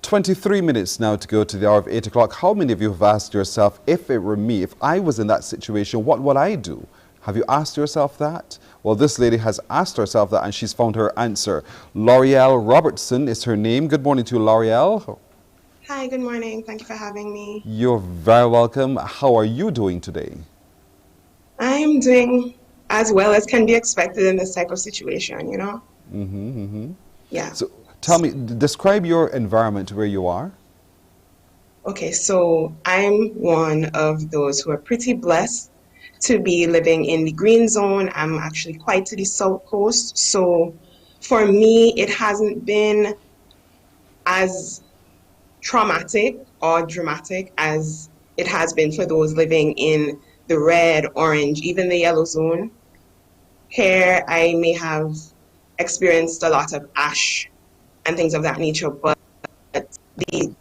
23 minutes now to go to the hour of 8 o'clock. How many of you have asked yourself, if it were me, if I was in that situation, what would I do? Have you asked yourself that? Well, this lady has asked herself that, and she's found her answer. L'Oreal Robertson is her name. Good morning to you, L'Oreal. Hi, good morning. Thank you for having me. You're very welcome. How are you doing today? I'm doing as well as can be expected in this type of situation, you know? Yeah. So tell me, describe your environment where you are. Okay, so I'm one of those who are pretty blessed to be living in the green zone. I'm actually quite to the south coast. So for me, it hasn't been as traumatic or dramatic as it has been for those living in the red, orange, even the yellow zone. Here, I may have experienced a lot of ash and things of that nature, but the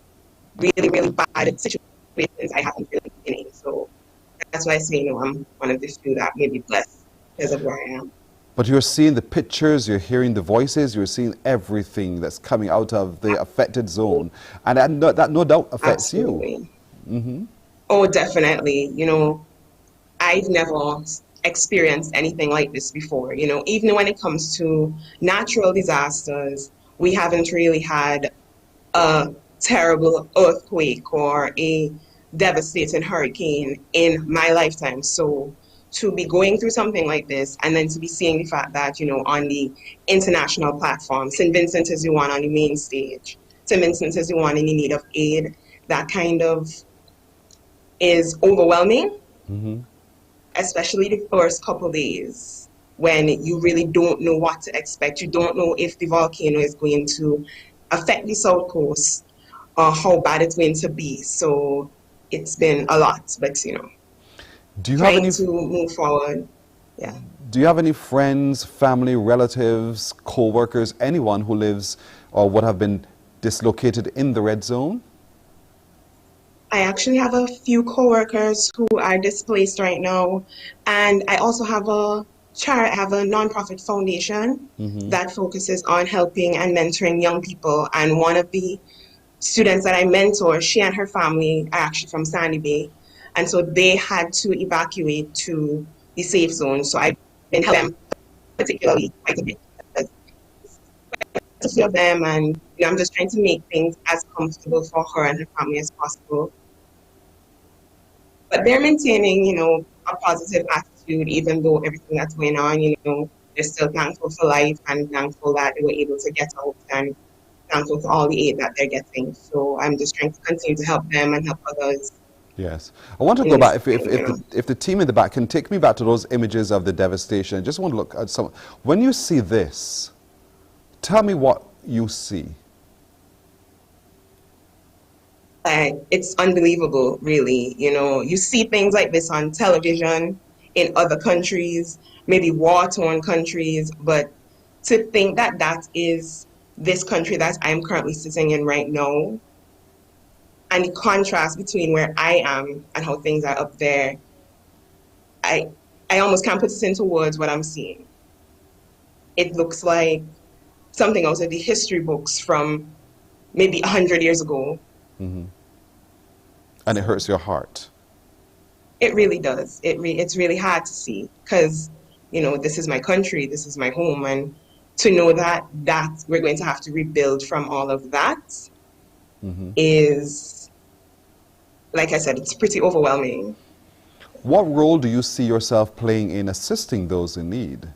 really, really bad situations I haven't really been in. So that's why I say, I'm one of the few that may be blessed because of where I am. But you're seeing the pictures, you're hearing the voices, you're seeing everything that's coming out of the affected zone. And that no doubt affects you. Oh, definitely. I've never experienced anything like this before. Even when it comes to natural disasters, we haven't really had a terrible earthquake or a devastating hurricane in my lifetime. So to be going through something like this and then to be seeing the fact that, on the international platform, St. Vincent is the one on the main stage, St. Vincent is the one in the need of aid, that kind of is overwhelming, especially the first couple days when you really don't know what to expect. You don't know if the volcano is going to affect the South Coast or how bad it's going to be. So it's been a lot, but do you have any to move forward. Yeah. Do you have any friends, family, relatives, co-workers, anyone who lives or would have been dislocated in the red zone? I actually have a few coworkers who are displaced right now, and I also have I have a nonprofit foundation that focuses on helping and mentoring young people. And one of the students that I mentor, she and her family are actually from Sandy Bay, and so they had to evacuate to the safe zone. So I've been helping them particularly quite a bit. A few of them, and I'm just trying to make things as comfortable for her and her family as possible. But they're maintaining, a positive attitude, even though everything that's going on, they're still thankful for life and thankful that they were able to get out and thankful for all the aid that they're getting. So I'm just trying to continue to help them and help others. Yes. I want to go back, if the team in the back can take me back to those images of the devastation. I just want to look at some. When you see this, tell me what you see. It's unbelievable, really. You see things like this on television in other countries, maybe war-torn countries, but to think that that is this country that I'm currently sitting in right now, and the contrast between where I am and how things are up there, I almost can't put this into words what I'm seeing. It looks like something out of the history books from maybe 100 years ago. And it hurts your heart. It really does. It's really hard to see because, this is my country, this is my home, and to know that we're going to have to rebuild from all of that is, like I said, it's pretty overwhelming. What role do you see yourself playing in assisting those in need?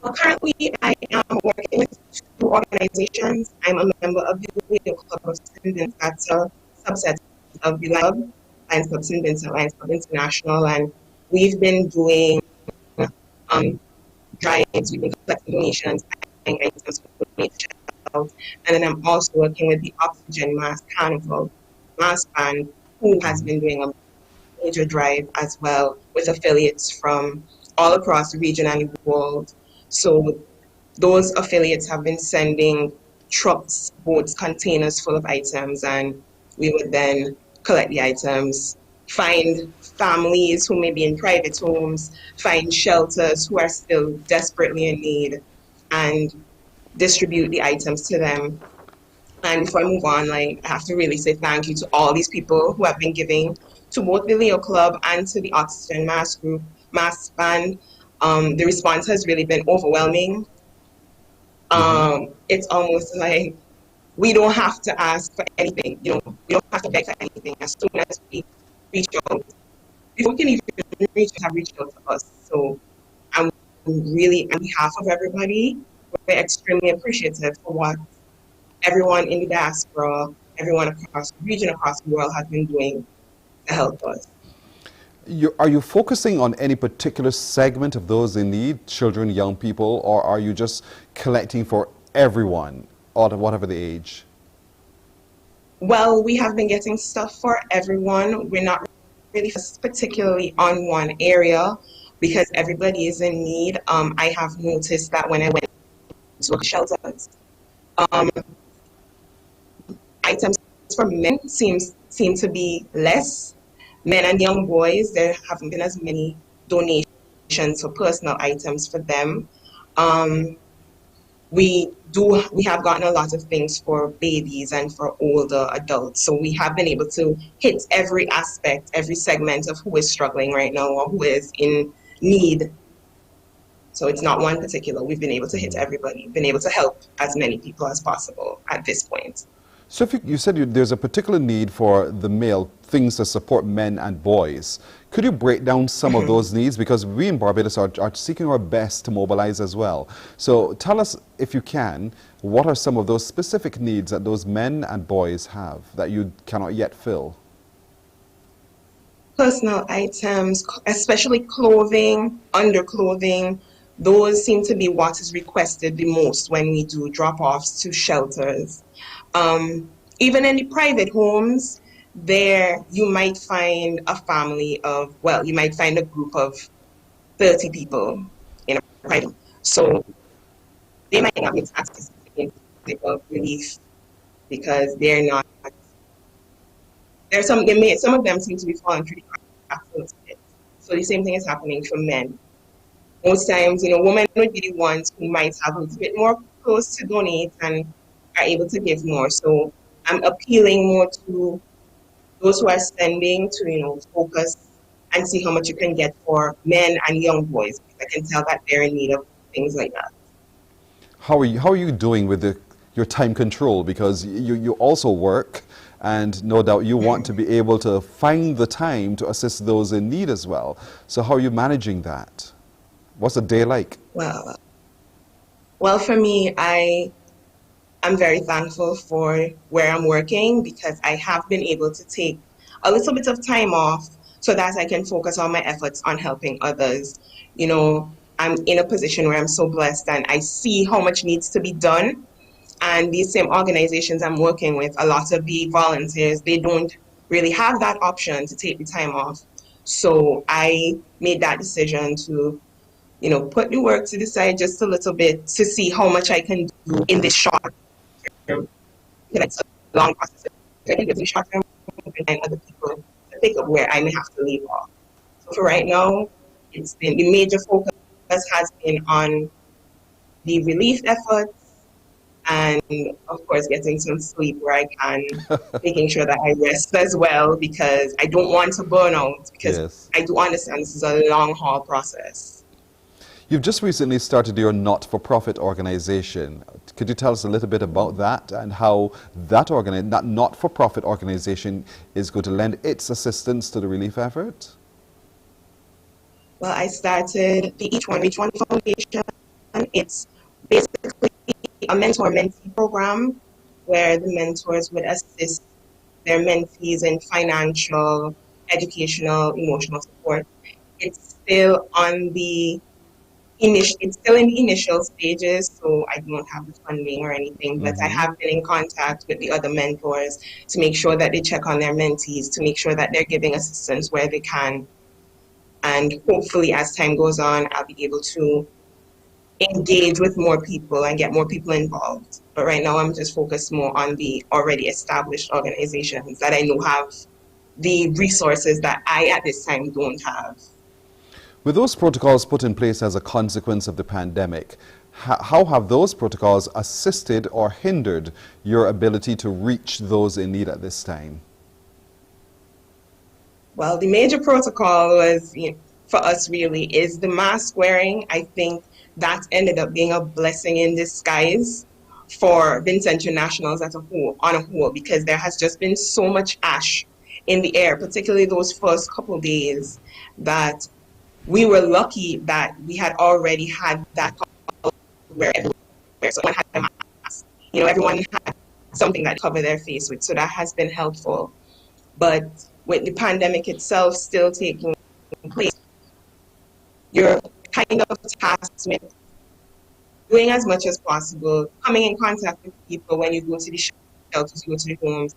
Well, currently, I am working with two organizations. I'm a member of the Video Club of Students. That's a subset of the Lab and Substance Alliance Club International, and we've been doing drives, we've been collecting donations, buying items for donation. And then I'm also working with the Oxygen Mask Carnival Mask Band, who has been doing a major drive as well with affiliates from all across the region and the world. So those affiliates have been sending trucks, boats, containers full of items, and we would then collect the items, find families who may be in private homes, find shelters who are still desperately in need, and distribute the items to them. And before I move on, I have to really say thank you to all these people who have been giving to both the Leo Club and to the Oxygen Mask Group, Mask Band. The response has really been overwhelming. It's almost like we don't have to ask for anything. We don't have to beg for anything. As soon as we reach out, before we can even reach out to us. So I'm really, on behalf of everybody, we're extremely appreciative for what everyone in the diaspora, everyone across the region, across the world has been doing to help us. Are you focusing on any particular segment of those in need, children, young people, or are you just collecting for everyone, whatever the age? Well, we have been getting stuff for everyone. We're not really particularly on one area because everybody is in need. I have noticed that when I went to shelters, items for men seem to be less. Men and young boys, there haven't been as many donations for personal items for them. We have gotten a lot of things for babies and for older adults. So we have been able to hit every aspect, every segment of who is struggling right now or who is in need. So it's not one particular. We've been able to hit everybody, been able to help as many people as possible at this point. So if you said there's a particular need for the male, things to support men and boys. Could you break down some of those needs? Because we in Barbados are seeking our best to mobilize as well. So tell us, if you can, what are some of those specific needs that those men and boys have that you cannot yet fill? Personal items, especially clothing, underclothing, those seem to be what is requested the most when we do drop-offs to shelters. Even in the private homes, there you might find a family of, well, you might find a group of 30 people in a private. So they might not be taxed of relief because they're not. There's some. Some of them seem to be falling through the cracks a little bit. So the same thing is happening for men. Most times, women would be the ones who might have a little bit more close to donate and are able to give more. So I'm appealing more to those who are spending to, focus and see how much you can get for men and young boys. I can tell that they're in need of things like that. How are you doing with your time control? Because you also work, and no doubt you want to be able to find the time to assist those in need as well. So how are you managing that? What's a day like? Well, for me, I'm very thankful for where I'm working because I have been able to take a little bit of time off so that I can focus all my efforts on helping others. I'm in a position where I'm so blessed and I see how much needs to be done. And these same organizations I'm working with, a lot of the volunteers, they don't really have that option to take the time off. So I made that decision to put the work to the side just a little bit to see how much I can do in this short term. It's a long process. I can do the short term and other people to pick up where I may have to leave off. So for right now, it's been the major focus has been on the relief efforts and of course getting some sleep where I can, making sure that I rest as well because I don't want to burn out because I do understand this is a long haul process. You've just recently started your not-for-profit organization. Could you tell us a little bit about that and how that not-for-profit organization is going to lend its assistance to the relief effort? Well, I started the Each One Reach One Foundation. It's basically a mentor-mentee program where the mentors would assist their mentees in financial, educational, emotional support. It's still in the initial stages, so I don't have the funding or anything, but I have been in contact with the other mentors to make sure that they check on their mentees, to make sure that they're giving assistance where they can. And hopefully as time goes on, I'll be able to engage with more people and get more people involved. But right now I'm just focused more on the already established organizations that I know have the resources that I at this time don't have. With those protocols put in place as a consequence of the pandemic, how have those protocols assisted or hindered your ability to reach those in need at this time? Well, the major protocol was, for us really, is the mask wearing. I think that ended up being a blessing in disguise for Vincent Nationals on a whole, because there has just been so much ash in the air, particularly those first couple days, that we were lucky that we had already had that where so everyone had a mask. Everyone had something that covered their face with, so that has been helpful. But with the pandemic itself still taking place, you're kind of tasked with doing as much as possible, coming in contact with people when you go to the shelters, you go to the homes.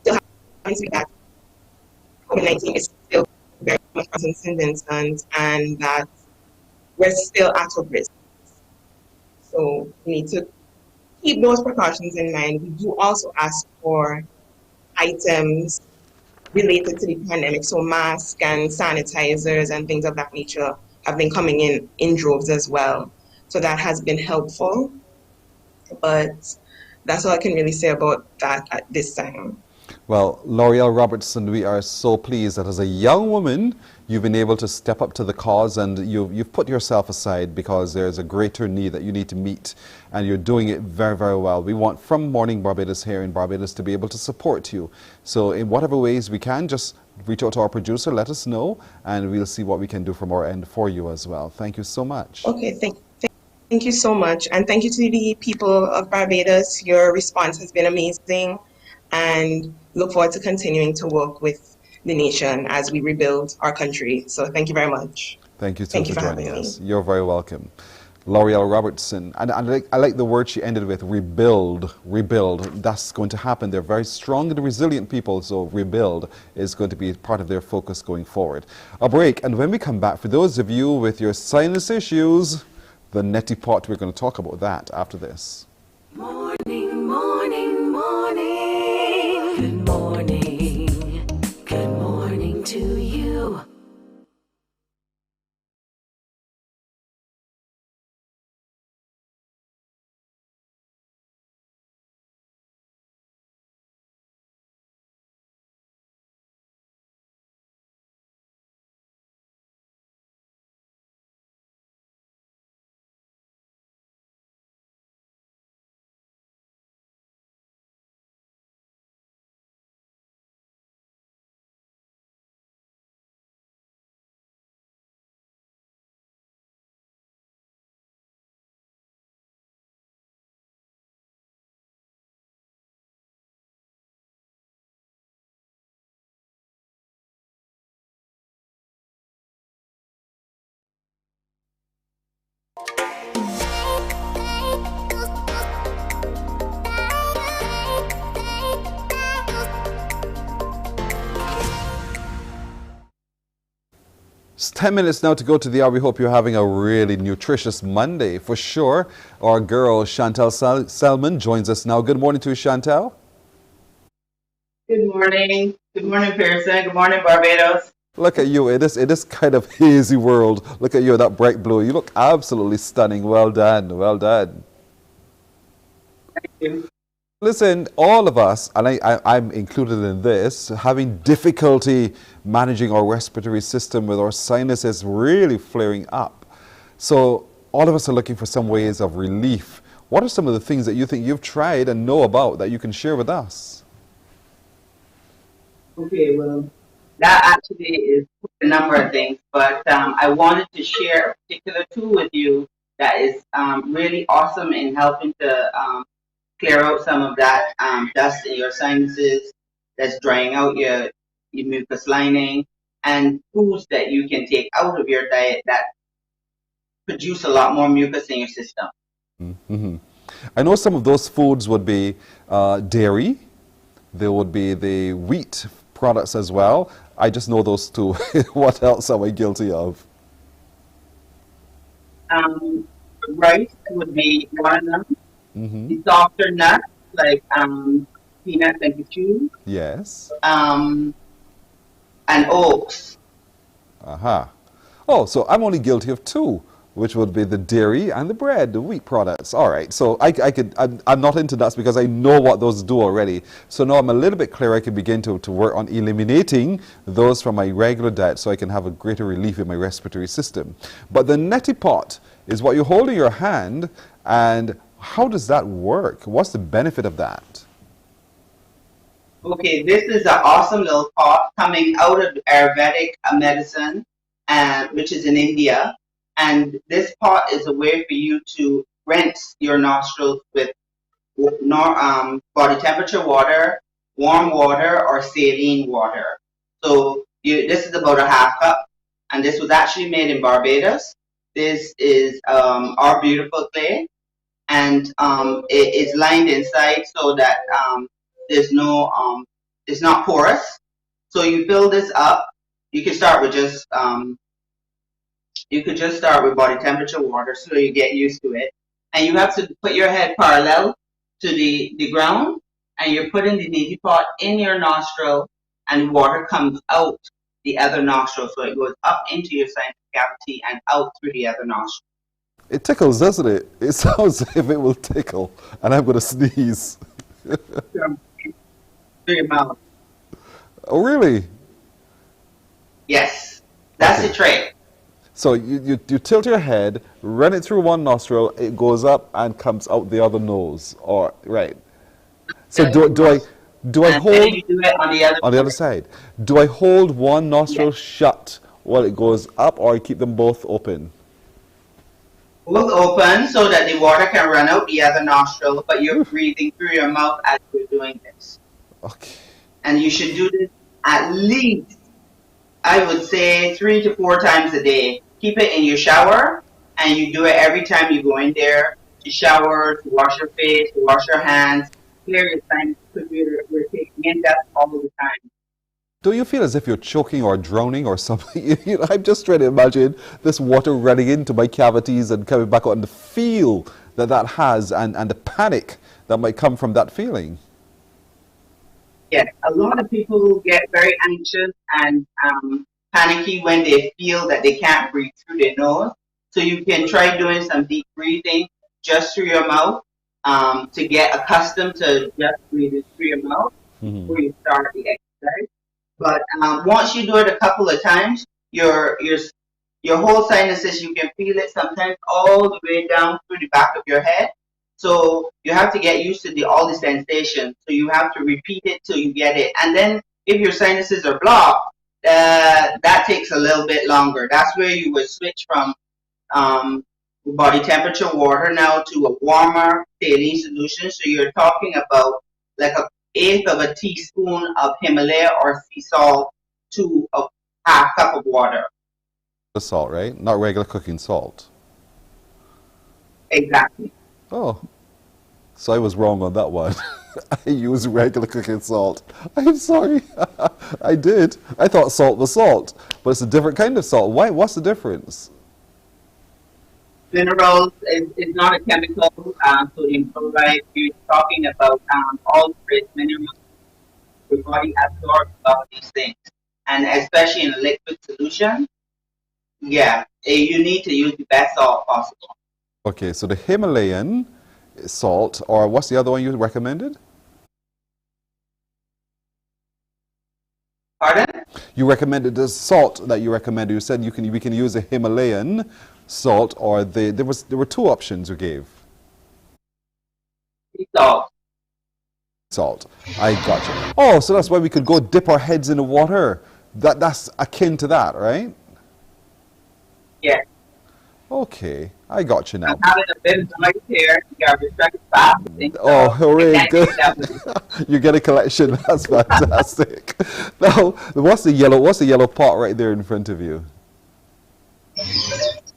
Still having to be that COVID-19 is still very much present in Vincent, and that we're still at a risk. So we need to keep those precautions in mind. We do also ask for items related to the pandemic, so masks and sanitizers and things of that nature have been coming in droves as well. So that has been helpful, but that's all I can really say about that at this time. Well, L'Oreal Robertson, we are so pleased that as a young woman, you've been able to step up to the cause, and you've put yourself aside because there's a greater need that you need to meet, and you're doing it very, very well. We want from Morning Barbados here in Barbados to be able to support you. So in whatever ways we can, just reach out to our producer, let us know, and we'll see what we can do from our end for you as well. Thank you so much. Okay, thank you so much. And thank you to the people of Barbados. Your response has been amazing, and look forward to continuing to work with the nation as we rebuild our country. So thank you very much. Thank you too for joining us. You're very welcome. L'Oreal Robertson. And I like the word she ended with, rebuild, rebuild. That's going to happen. They're very strong and resilient people, so rebuild is going to be part of their focus going forward. A break, and when we come back, for those of you with your sinus issues, the neti pot, we're going to talk about that after this. Morning, morning, morning. Good morning. Good morning to you. It's 10 minutes now to go to the hour. We hope you're having a really nutritious Monday for sure. Our girl Chantal Selman joins us now. Good morning to you, Chantal. Good morning. Good morning, Pearson. Good morning, Barbados. Look at you in this kind of hazy world. Look at you, that bright blue. You look absolutely stunning. Well done. Well done. Thank you. Listen, all of us, and I'm included in this, having difficulty managing our respiratory system with our sinuses really flaring up. So all of us are looking for some ways of relief. What are some of the things that you think you've tried and know about that you can share with us? Okay, well, that actually is a number of things, but I wanted to share a particular tool with you that is really awesome in helping to clear out some of that dust in your sinuses that's drying out your mucus lining, and foods that you can take out of your diet that produce a lot more mucus in your system. Mm-hmm. I know some of those foods would be dairy. There would be the wheat products as well. I just know those two. What else am I guilty of? Rice would be one of them. Mm-hmm. The softer nuts like peanuts and cashews. Yes. And oats. Aha. Oh, so I'm only guilty of two, which would be the dairy and the bread, the wheat products. All right. So I'm not into nuts because I know what those do already. So now I'm a little bit clearer. I can begin to work on eliminating those from my regular diet so I can have a greater relief in my respiratory system. But the neti pot is what you hold in your hand, and how does that work? What's the benefit of that? Okay, this is an awesome little pot coming out of Ayurvedic medicine, which is in India. And this pot is a way for you to rinse your nostrils with body temperature water, warm water, or saline water. So this is about a half cup, and this was actually made in Barbados. This is our beautiful clay, and it is lined inside so that there's no, it's not porous. So you fill this up. You can start with just you could just start with body temperature water so you get used to it. And you have to put your head parallel to the ground, and you're putting the neti pot in your nostril, and water comes out the other nostril. So it goes up into your sinus cavity and out through the other nostril. It tickles, doesn't it? It sounds as if it will tickle, and I'm going to sneeze. Through your mouth. Oh, really? Yes. That's the trick. So you tilt your head, run it through one nostril, it goes up and comes out the other nose. Or right. So do I hold you do it on the other side? Do I hold one nostril shut while it goes up, or I keep them both open? Both open so that the water can run out the other nostril, but you're breathing through your mouth as you're doing this. Okay. And you should do this at least, I would say, 3 to 4 times a day. Keep it in your shower and you do it every time you go in there to shower, to wash your face, to wash your hands, clear your sinuses, because we're taking in dust all the time. Do you feel as if you're choking or drowning or something? I'm just trying to imagine this water running into my cavities and coming back out, and the feel that that has, and the panic that might come from that feeling. Yes, a lot of people get very anxious and panicky when they feel that they can't breathe through their nose. So you can try doing some deep breathing just through your mouth to get accustomed to just breathing through your mouth before you start the exercise. But once you do it a couple of times, your whole sinuses, you can feel it sometimes all the way down through the back of your head. So you have to get used to all the sensations. So you have to repeat it till you get it. And then if your sinuses are blocked, that takes a little bit longer. That's where you would switch from body temperature water now to a warmer saline solution. So you're talking about like an eighth of a teaspoon of Himalaya or sea salt to a half cup of water. The salt, right? Not regular cooking salt. Exactly. Oh, so I was wrong on that one. I used regular cooking salt. I'm sorry. I did. I thought salt was salt, but it's a different kind of salt. Why? What's the difference? Minerals is not a chemical, sodium chloride. You're talking about all the trace minerals. Your body absorbs all these things, and especially in a liquid solution, yeah, you need to use the best salt possible. Okay, so the Himalayan salt, or what's the other one you recommended? Pardon? You recommended the salt that you recommended. You said we can use a Himalayan salt, or there were two options you gave. Salt. Salt. I got you. Oh, so that's why we could go dip our heads in the water. That's akin to that, right? Yeah. Okay, I got you now. I'm having a bit of noise here. You got to fast. Oh, hooray! Good. You get a collection. That's fantastic. Now, what's the yellow pot right there in front of you?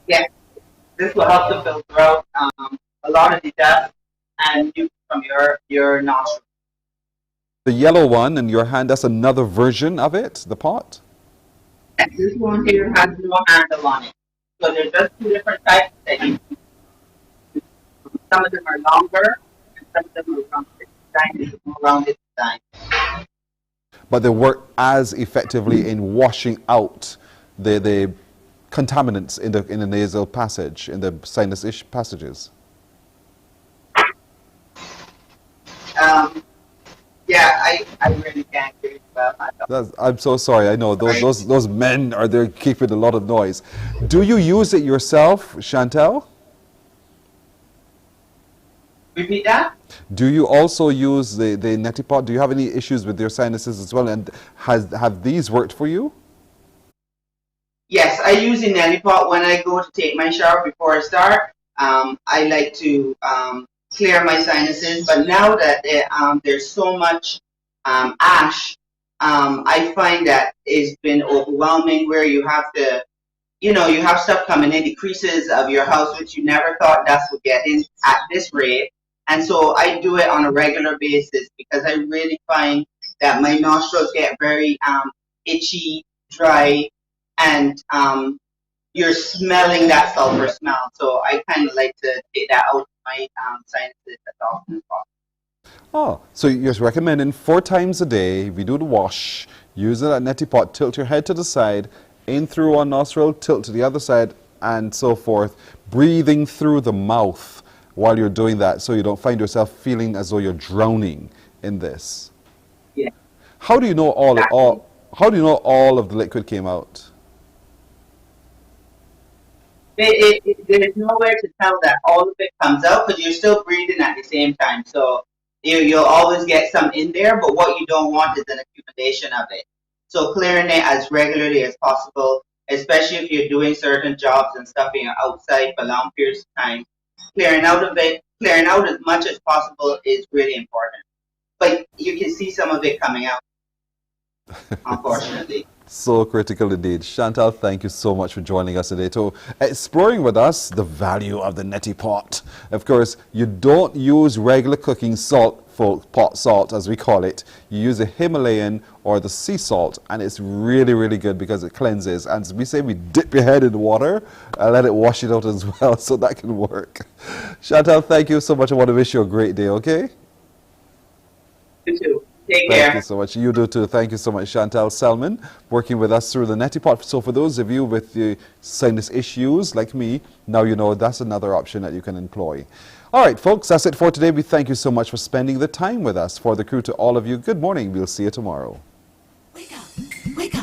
Yeah, this will help to filter out a lot of the dust and mucus from your nostrils. The yellow one in your hand, that's another version of it, the pot? And this one here has no handle on it. So there's just two different types that you can use. Some of them are longer, and some of them are rounded design. But they work as effectively in washing out the contaminants in the nasal passage, in the sinus passages. Yeah, I really can't hear you about that. I'm so sorry. I know those men are there keeping a lot of noise. Do you use it yourself, Chantel? Repeat that? Do you also use the neti pot? Do you have any issues with your sinuses as well? And have these worked for you? Yes, I use the neti pot when I go to take my shower before I start. I like to clear my sinuses, but now that there's so much ash, I find that it's been overwhelming where you have to, you have stuff coming in the creases of your house, which you never thought dust would get in at this rate. And so I do it on a regular basis because I really find that my nostrils get very itchy, dry, and you're smelling that sulfur smell. So I kind of like to take that out of my sinuses as often as possible. Oh, so you're recommending 4 times a day, if you do the wash, use that neti pot, tilt your head to the side, in through one nostril, tilt to the other side, and so forth, breathing through the mouth while you're doing that so you don't find yourself feeling as though you're drowning in this. Yeah. How do you know how do you know all of the liquid came out? There's no way to tell that all of it comes out because you're still breathing at the same time. So you'll always get some in there, but what you don't want is an accumulation of it. So clearing it as regularly as possible, especially if you're doing certain jobs and stuff and you're outside for long periods of time. Clearing out as much as possible is really important. But you can see some of it coming out, unfortunately. So critical indeed. Chantal, thank you so much for joining us today to exploring with us the value of the neti pot. Of course, you don't use regular cooking salt, pot salt as we call it. You use the Himalayan or the sea salt, and it's really, really good because it cleanses. And we say we dip your head in the water and let it wash it out as well, so that can work. Chantal, thank you so much. I want to wish you a great day, okay? You too. Take care. Thank you so much. You do too. Thank you so much, Chantal Selman, working with us through the neti pot. So for those of you with the sinus issues like me, now you know that's another option that you can employ. All right, folks, that's it for today. We thank you so much for spending the time with us. For the crew, to all of you, good morning. We'll see you tomorrow. Wake up, wake up.